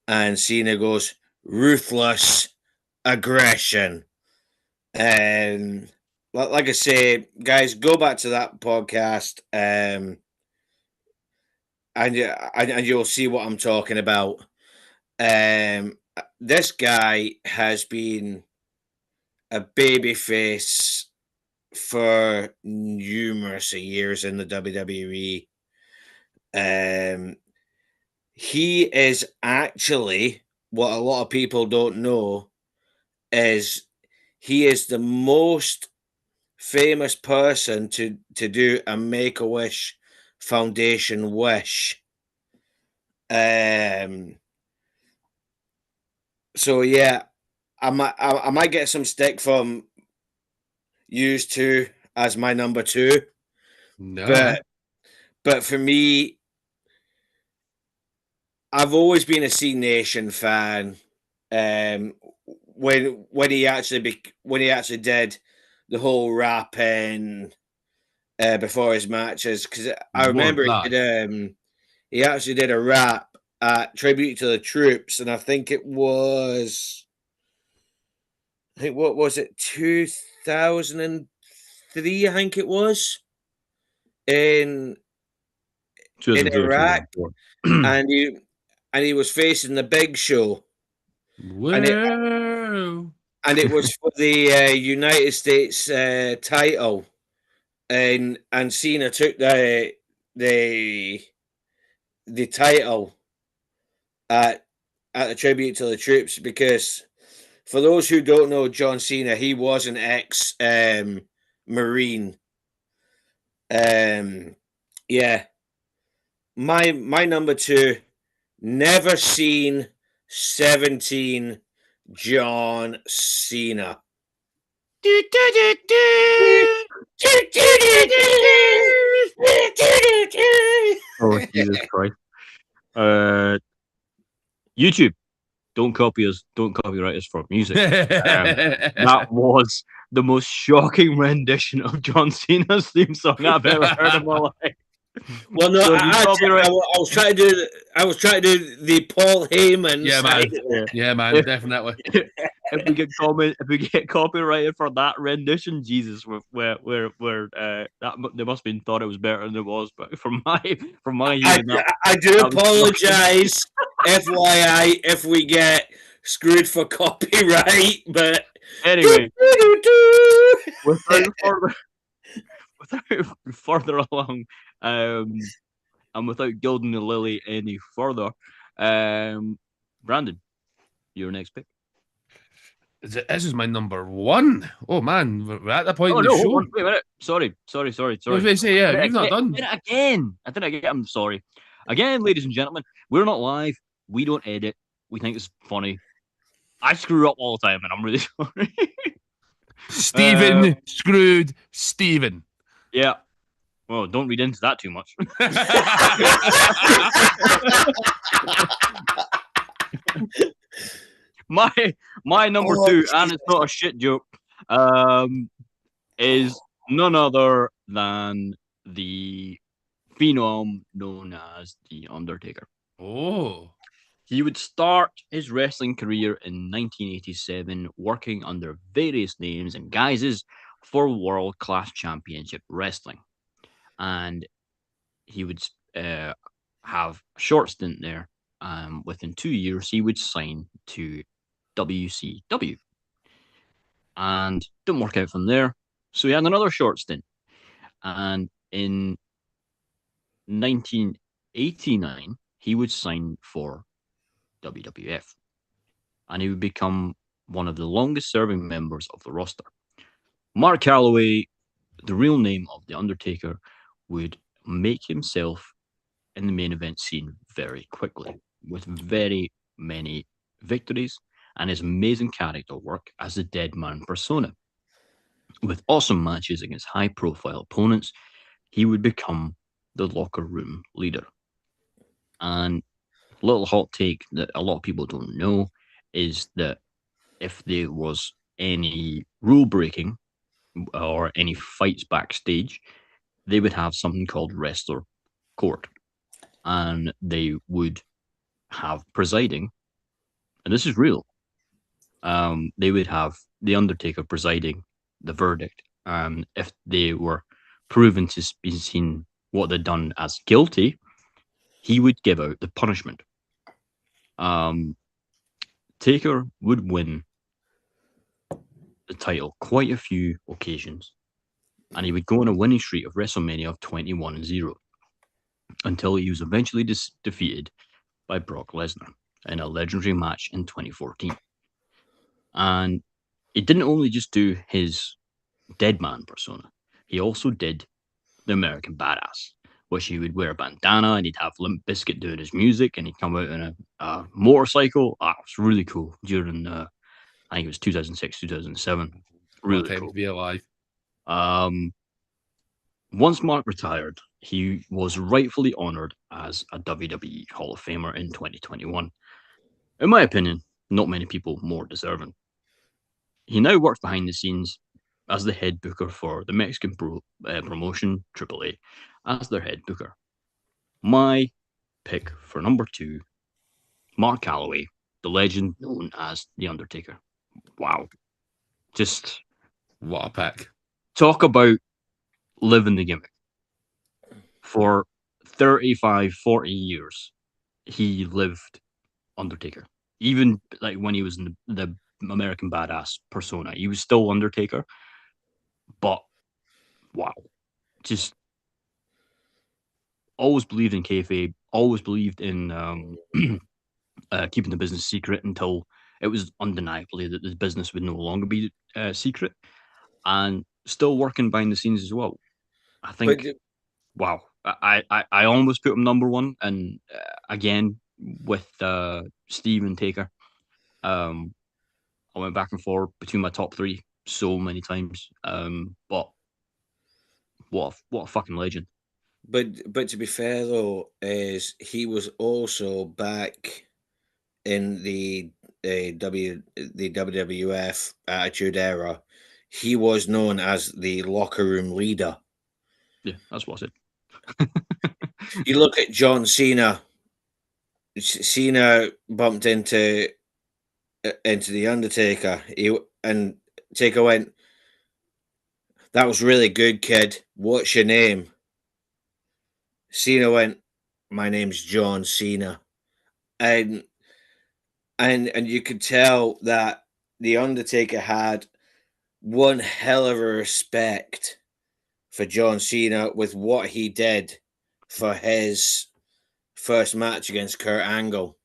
And Cena goes, "Ruthless aggression." And like I say, guys, go back to that podcast, and you'll see what I'm talking about. This guy has been a babyface for numerous years in the WWE. He is actually, what a lot of people don't know is he is the most famous person to do a Make-A-Wish Foundation wish. So yeah, I might get some stick from used to as my number 2. No. But for me, I've always been a C Nation fan. When he actually did the whole rapping before his matches, because I remember he actually did a rap at Tribute to the Troops, and I think what was it, 2003? I think it was in 2002 or Iraq, 2004. and he was facing the Big Show. Whoa. And it was for the United States title, and Cena took the title at the Tribute to the Troops, because for those who don't know John Cena, he was an ex Marine. Yeah, my number 2, never seen 17 John Cena. Oh, Jesus Christ. YouTube, don't copyright us for music. That was the most shocking rendition of John Cena's theme song I've ever heard in my life. Well, no, So I was trying to do the Paul Heyman. Yeah, side. man. Yeah, man. Definitely. If we get copyrighted for that rendition, Jesus, where that they must have been thought it was better than it was. But from my hearing, I do apologize, FYI, if we get screwed for copyright. But anyway, without without further along, and without gilding the lily any further, Brandon, your next pick. This is my number one. Oh man, we're at the point Oh in the no, hold show. on, wait a minute. Sorry. I was going to say, yeah, you've not done. I did it again. I did it again. I'm sorry. Again, ladies and gentlemen, we're not live. We don't edit. We think it's funny. I screw up all the time, and I'm really sorry. Stephen screwed Stephen. Yeah. Well, don't read into that too much. my number two, and it's not a shit joke, is none other than the phenom known as The Undertaker. Oh. He would start his wrestling career in 1987, working under various names and guises for World Class Championship Wrestling. And he would have a short stint there. Within 2 years, he would sign to WCW. And didn't work out from there. So he had another short stint. And in 1989, he would sign for WWF. And he would become one of the longest serving members of the roster. Mark Calloway, the real name of The Undertaker, would make himself in the main event scene very quickly, with very many victories and his amazing character work as the dead man persona. With awesome matches against high profile opponents, he would become the locker room leader. And little hot take that a lot of people don't know is that if there was any rule breaking or any fights backstage, they would have something called wrestler court. And they would have presiding, and this is real. They would have the Undertaker presiding the verdict. If they were proven to be seen what they'd done as guilty, he would give out the punishment. Taker would win the title quite a few occasions, and he would go on a winning streak of WrestleMania of 21-0 until he was eventually defeated by Brock Lesnar in a legendary match in 2014. And he didn't only just do his dead man persona, he also did the American Badass, which he would wear a bandana and he'd have Limp Bizkit doing his music and he'd come out in a motorcycle. It was really cool during, I think it was 2006, 2007. Really What time cool. to be alive. Once Mark retired, he was rightfully honored as a WWE Hall of Famer in 2021. In my opinion, not many people more deserving. He now works behind the scenes as the head booker for the Mexican promotion AAA as their head booker. My pick for number two, Mark Calloway, the legend known as The Undertaker. Wow. Just What a pick. talk about living the gimmick. For 35, 40 years, he lived Undertaker. Even like when he was in the American Badass persona, he was still Undertaker. But wow, just always believed in kayfabe. Always believed in keeping the business secret until it was undeniably that the business would no longer be secret, and still working behind the scenes as well. I think, wow, I almost put him number one, and again with Steve and Taker, I went back and forth between my top three so many times. But what a fucking legend. But to be fair though, is he was also back in the WWF Attitude Era. He was known as the locker room leader. Yeah, that's what I said. You look at John Cena. Cena bumped into the Undertaker. And Taker went, "That was really good, kid. What's your name?" Cena went, "My name's John Cena," and you could tell that the Undertaker had one hell of a respect for John Cena with what he did for his first match against Kurt Angle.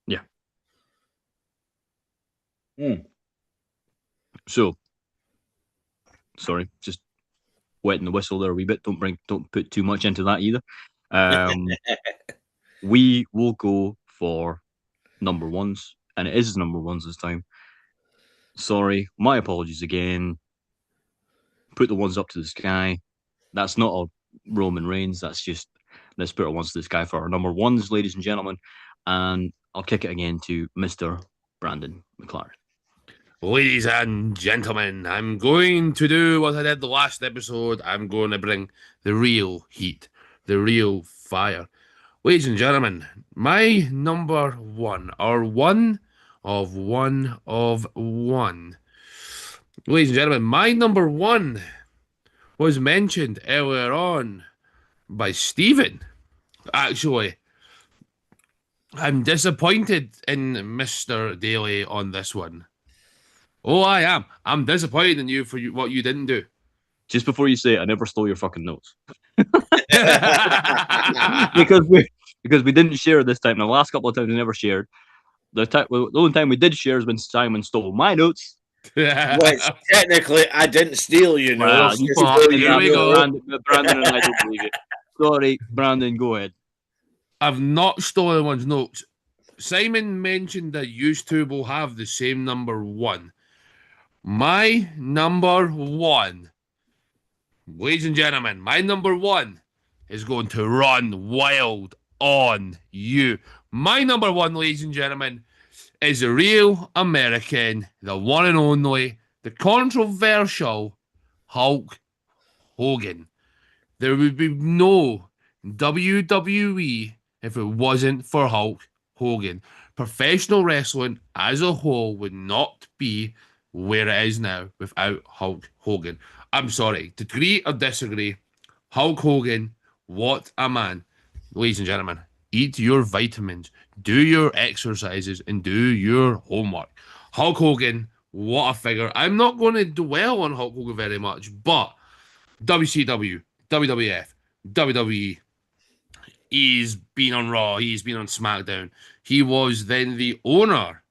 Yeah. So, sorry, just wetting the whistle there a wee bit. Don't put too much into that either. We will go for number ones, and it is number ones this time. Sorry, my apologies again. Put the ones up to the sky. That's not a Roman Reigns. That's just let's put our ones to the sky for our number ones, ladies and gentlemen. And I'll kick it again to Mr. Brandon McLaren. Ladies and gentlemen, I'm going to do what I did the last episode. I'm going to bring the real heat, the real fire. Ladies and gentlemen, my number one, or one of one of one. Ladies and gentlemen, my number one was mentioned earlier on by Stephen. Actually, I'm disappointed in Mr. Daly on this one. Oh, I am. I'm disappointed in you for what you didn't do. Just before you say it, I never stole your fucking notes. Yeah, because we didn't share this time. The last couple of times we never shared. The only time we did share is when Simon stole my notes. Which technically I didn't steal your Well, notes. you just fucking so did you that, we know. go. Brandon and I don't believe it. Sorry, Brandon, go ahead. I've not stolen anyone's notes. Simon mentioned that you two will have the same number one. My number one, ladies and gentlemen, my number one is going to run wild on you. My number one, ladies and gentlemen, is the real American, the one and only, the controversial Hulk Hogan. There would be no WWE if it wasn't for Hulk Hogan. Professional wrestling as a whole would not be where it is now without Hulk Hogan. I'm sorry, agree or disagree, Hulk Hogan, what a man. Ladies and gentlemen, eat your vitamins, do your exercises, and do your homework. Hulk Hogan, what a figure. I'm not going to dwell on Hulk Hogan very much, but WCW, WWF, WWE, he's been on Raw, he's been on SmackDown. He was then the owner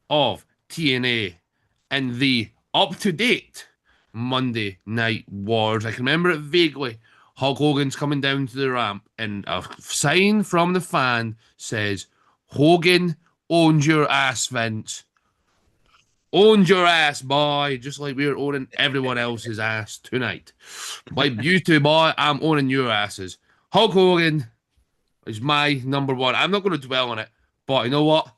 of TNA and the up-to-date Monday Night Wars. I can remember it vaguely. Hulk Hogan's coming down to the ramp and a sign from the fan says, Hogan owns your ass, Vince. Owns your ass, boy, just like we're owning everyone else's ass tonight. Like you two, boy, I'm owning your asses. Hulk Hogan is my number one. I'm not going to dwell on it, but you know what?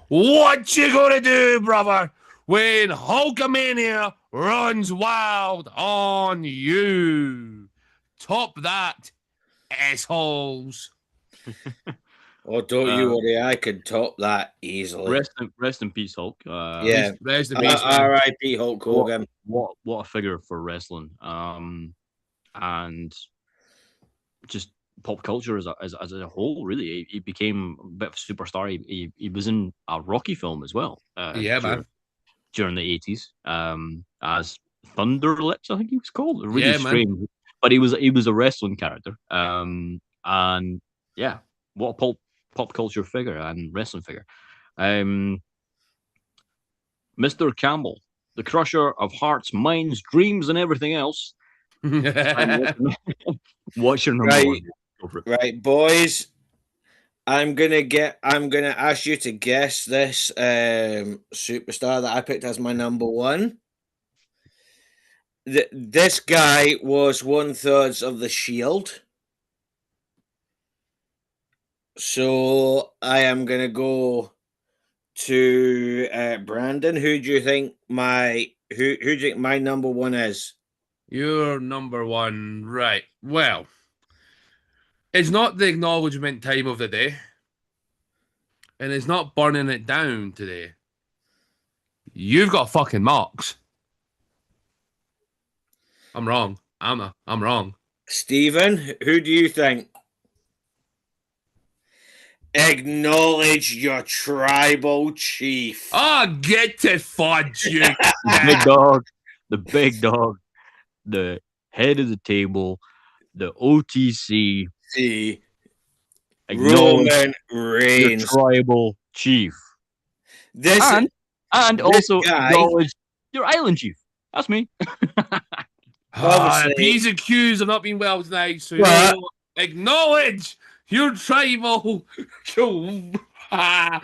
What you gonna do, brother, when Hulkamania runs wild on you? Top that, assholes. Oh, don't you worry, I can top that easily. Rest in peace, Hulk. Yeah. Rest in peace, man. R.I.P. Hulk Hogan. What a figure for wrestling. And just pop culture as a whole, really. He became a bit of a superstar. He was in a Rocky film as well. Yeah, man. During the 80s, as Thunderlips, I think he was called. Really Yeah, man. strange, but he was a wrestling character. And yeah, what a pop culture figure and wrestling figure. Mr. Campbell, the crusher of hearts, minds, dreams, and everything else. What's your number one? Go for it. Right, boys. I'm gonna ask you to guess this superstar that I picked as my number one. This guy was 1/3 of the Shield. So I am gonna go to Brandon. Who do you think my number one is? Your number one, right. Well, it's not the acknowledgement time of the day, and it's not burning it down today. You've got fucking marks. I'm wrong. I'm wrong. Stephen, who do you think? Acknowledge your tribal chief. Oh, get to fudge, you. The big dog, the head of the table, the OTC, See, acknowledge Roman your Reigns. tribal chief, This and this also guy, acknowledge your island chief. That's me. obviously, P's and Q's have not been well tonight, so you But- know, acknowledge your tribal. I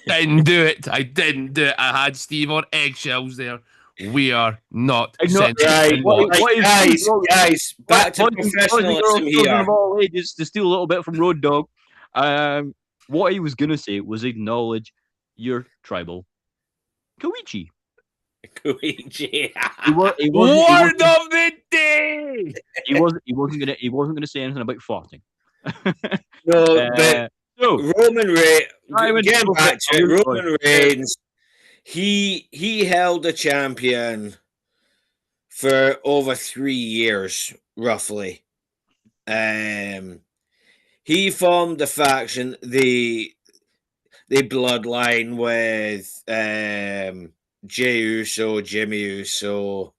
didn't do it. I didn't do it. I had Steve on eggshells there. We are not censored. right, and not. guys, back to Boys and professionalism girls, children here. of all ages, to steal a little bit from Road Dogg. What he was gonna say was acknowledge your tribal Koichi. Koichi. He Word of the day. wasn't gonna say anything about farting. No, but So Roman Reigns, getting go for back it. to it, Roman Reigns, he held the champion for over 3 years, roughly. He formed the faction, the bloodline with Jey Uso, Jimmy Uso,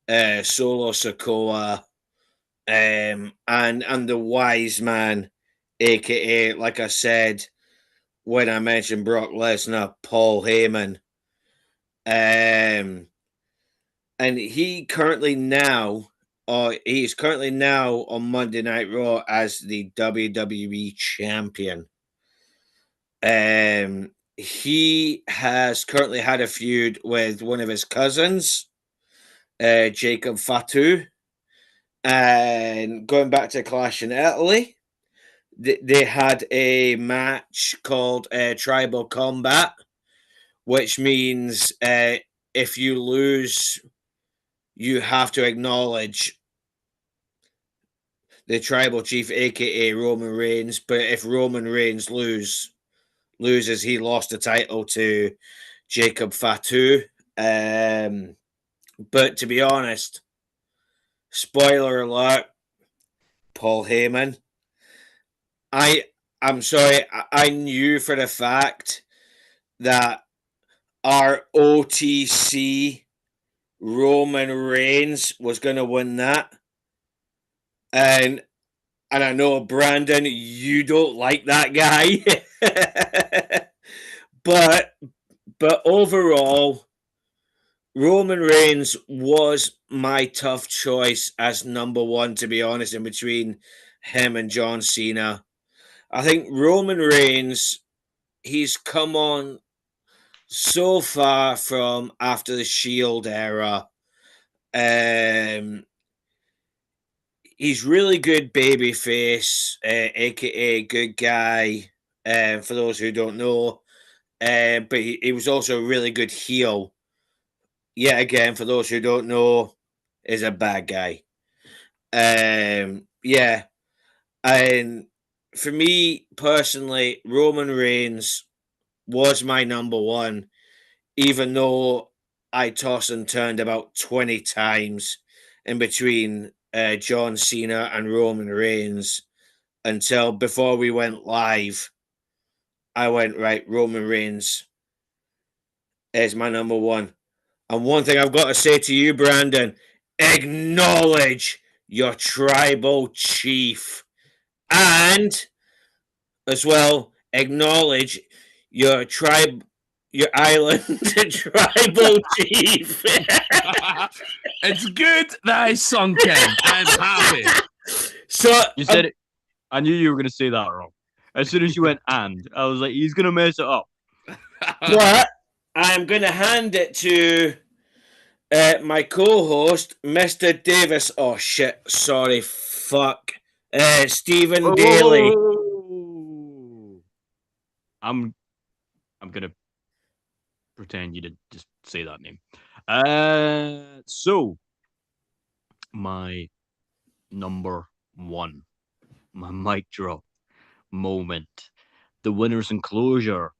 Solo Sokoa, and the Wise Man, aka, like I said when I mentioned Brock Lesnar, Paul Heyman. And he's currently now on Monday Night Raw as the WWE champion. He has currently had a feud with one of his cousins, Jacob Fatu. And going back to Clash in Italy, they had a match called Tribal Combat, which means if you lose, you have to acknowledge the tribal chief, aka Roman Reigns. But if Roman Reigns loses, he lost the title to Jacob Fatu. But to be honest, spoiler alert, Paul Heyman. I'm sorry, I knew for the fact that our OTC Roman Reigns was going to win that. And I know, Brandon, you don't like that guy. but overall, Roman Reigns was my tough choice as number one, to be honest, in between him and John Cena. I think Roman Reigns, he's come on so far from after the Shield era. He's really good babyface, aka good guy, for those who don't know. But he was also a really good heel. Yet again, for those who don't know, is a bad guy. Yeah. And for me personally, Roman Reigns was my number one, even though I tossed and turned about 20 times in between John Cena and Roman Reigns until before we went live. I went, right, Roman Reigns is my number one. And one thing I've got to say to you, Brandon, acknowledge your tribal chief. And as well, acknowledge your island tribal chief. It's good that I sunk in. I'm happy. So You said it. I knew you were going to say that wrong. As soon as you went and, I was like, he's going to mess it up. but I'm going to hand it to my co-host, Mr. Davis. Oh, shit. Sorry. Fuck. Stephen Daly. I'm gonna pretend you did just say that name. So my number one, my mic drop moment, the winner's enclosure.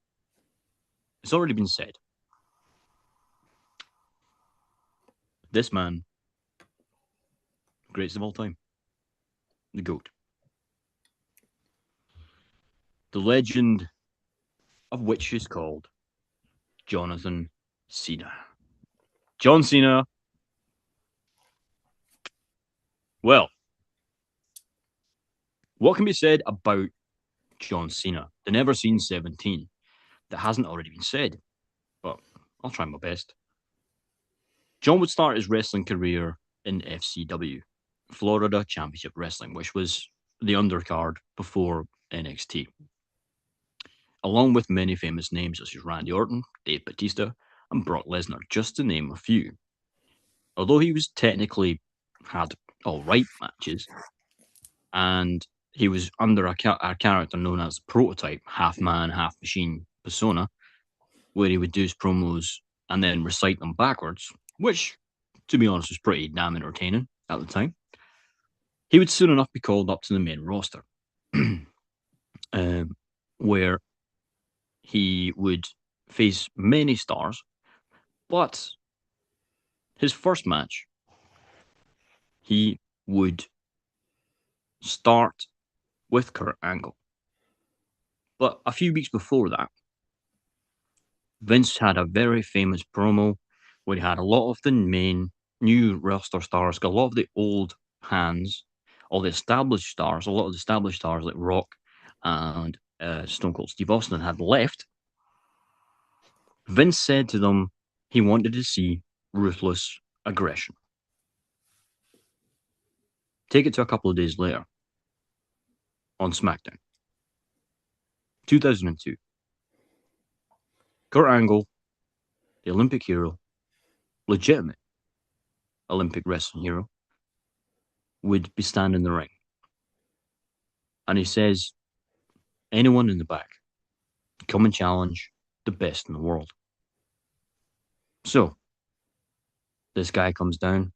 It's already been said. This man, greatest of all time, the GOAT, the legend of which is called Jonathan Cena. John Cena Well, what can be said about John Cena, the never seen 17, that hasn't already been said? But I'll try my best. John would start his wrestling career in FCW, Florida Championship Wrestling, which was the undercard before NXT, along with many famous names such as Randy Orton, Dave Batista, and Brock Lesnar, just to name a few. Although he was technically had all right matches, and he was under a character known as Prototype, half man, half machine persona, where he would do his promos and then recite them backwards, which, to be honest, was pretty damn entertaining at the time. He would soon enough be called up to the main roster, where he would face many stars, but his first match, he would start with Kurt Angle. But a few weeks before that, Vince had a very famous promo where he had a lot of the main new roster stars, got a lot of the old hands, all the established stars, a lot of the established stars like Rock and Stone Cold Steve Austin had left. Vince said to them he wanted to see ruthless aggression. Take it to a couple of days later on SmackDown, 2002. Kurt Angle, the Olympic hero, legitimate Olympic wrestling hero, would be standing in the ring. And he says, anyone in the back, come and challenge the best in the world. So, this guy comes down,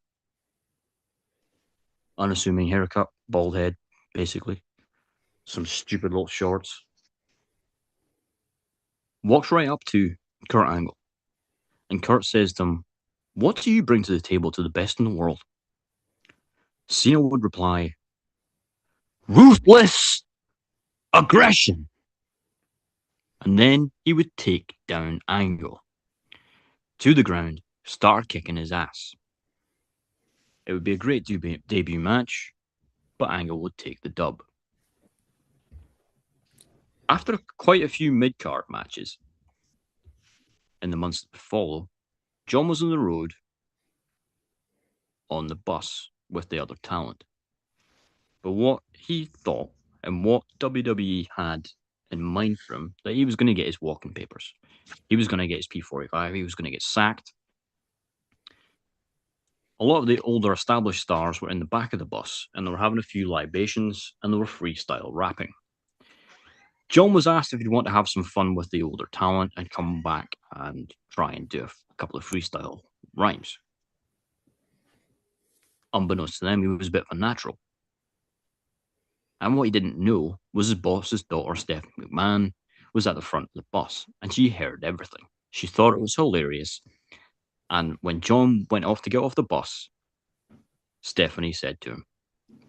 unassuming haircut, bald head, basically, some stupid little shorts, walks right up to Kurt Angle. And Kurt says to him, what do you bring to the table to the best in the world? Cena would reply, ruthless aggression. And then he would take down Angle to the ground, start kicking his ass. It would be a great debut match, but Angle would take the dub. After quite a few mid-card matches in the months that follow, John was on the road on the bus with the other talent. But what he thought and what WWE had in mind for him, that he was going to get his walking papers. He was going to get his P45. He was going to get sacked. A lot of the older established stars were in the back of the bus and they were having a few libations and they were freestyle rapping. John was asked if he'd want to have some fun with the older talent and come back and try and do a couple of freestyle rhymes. Unbeknownst to them, he was a bit of a natural. And what he didn't know was his boss's daughter, Stephanie McMahon, was at the front of the bus and she heard everything. She thought it was hilarious. And when John went off to get off the bus, Stephanie said to him,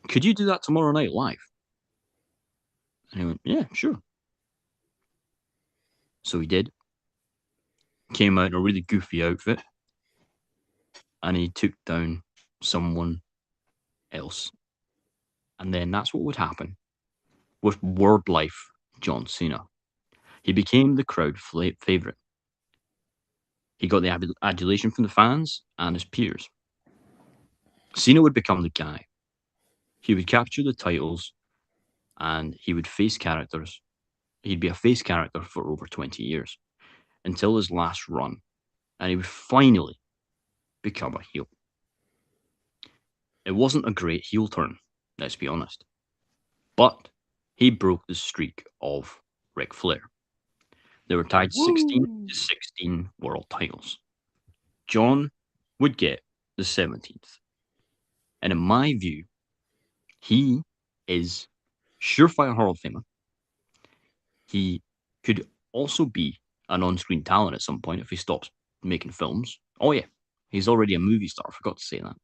could you do that tomorrow night live? And he went, yeah, sure. So he did. Came out in a really goofy outfit. And he took down someone else. And then that's what would happen with Word Life John Cena. He became the crowd favourite. He got the adulation from the fans and his peers. Cena would become the guy. He would capture the titles and he would face characters. He'd be a face character for over 20 years until his last run. And he would finally become a heel. It wasn't a great heel turn, let's be honest. But he broke the streak of Ric Flair. They were tied 16 to 16 world titles. John would get the 17th. And in my view, he is surefire Hall of Famer. He could also be an on-screen talent at some point if he stops making films. Oh yeah, he's already a movie star, I forgot to say that.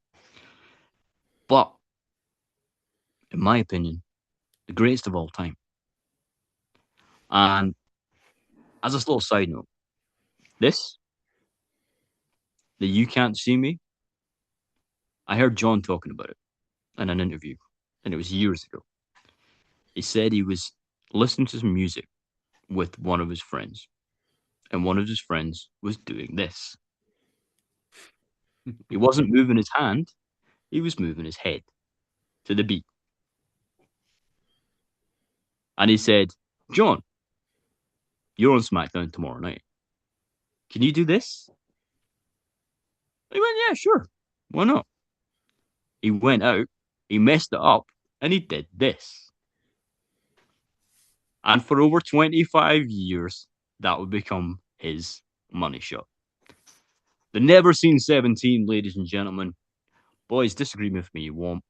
But, in my opinion, the greatest of all time. And as a little side note, this, the You Can't See Me, I heard John talking about it. in an interview, and it was years ago. He said he was listening to some music with one of his friends, and one of his friends was doing this. He wasn't moving his hand, he was moving his head to the beat. And he said, John, you're on SmackDown tomorrow night. Can you do this? He went, yeah, sure. Why not? He went out, he messed it up, and he did this. And for over 25 years, that would become his money shot. The never seen 17, ladies and gentlemen. Boys, disagree with me, you won't,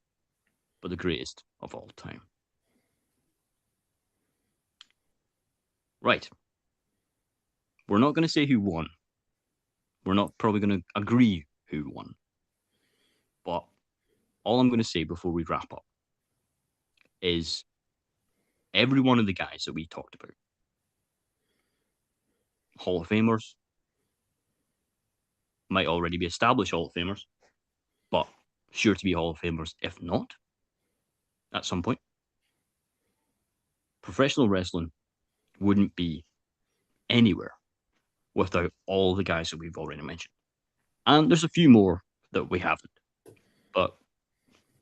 but the greatest of all time. Right. We're not going to say who won. We're not probably going to agree who won. But all I'm going to say before we wrap up is every one of the guys that we talked about, Hall of Famers, might already be established Hall of Famers, but sure to be Hall of Famers if not, at some point. Professional wrestling wouldn't be anywhere without all the guys that we've already mentioned. And there's a few more that we haven't, but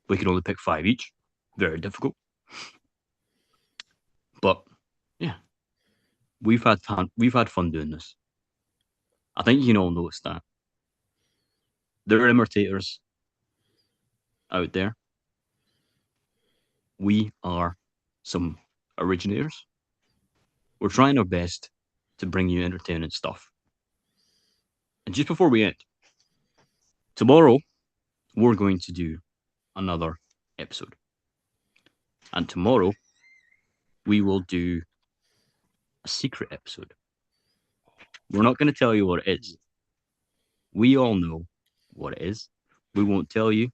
we can only pick 5 each. Very difficult. But yeah, we've had fun doing this. I think you can all notice that. There are imitators out there. We are some originators. We're trying our best to bring you entertaining stuff. And just before we end, tomorrow we're going to do another episode. And tomorrow we will do a secret episode. We're not going to tell you what it is. We all know what it is. We won't tell you.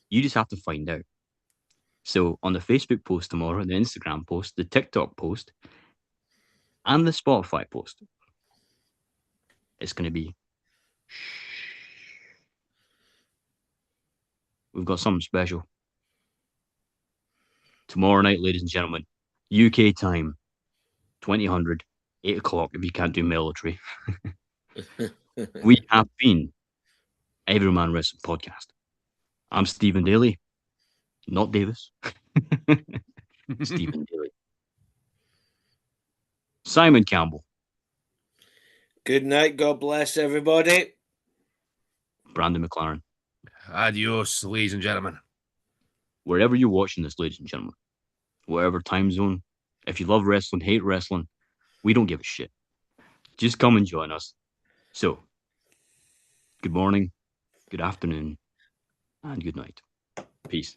You just have to find out. So on the Facebook post tomorrow, the Instagram post, the TikTok post, and the Spotify post, it's going to be. We've got something special. Tomorrow night, ladies and gentlemen, UK time, 2000, 8 o'clock if you can't do military. We have been Everyman Wrestling Podcast. I'm Stephen Daly, not Davis. Stephen Daly. Simon Campbell. Good night. God bless everybody. Brandon McLaren. Adios, ladies and gentlemen. Wherever you're watching this, ladies and gentlemen, whatever time zone, if you love wrestling, hate wrestling, we don't give a shit. Just come and join us. So, good morning, good afternoon, and good night. Peace.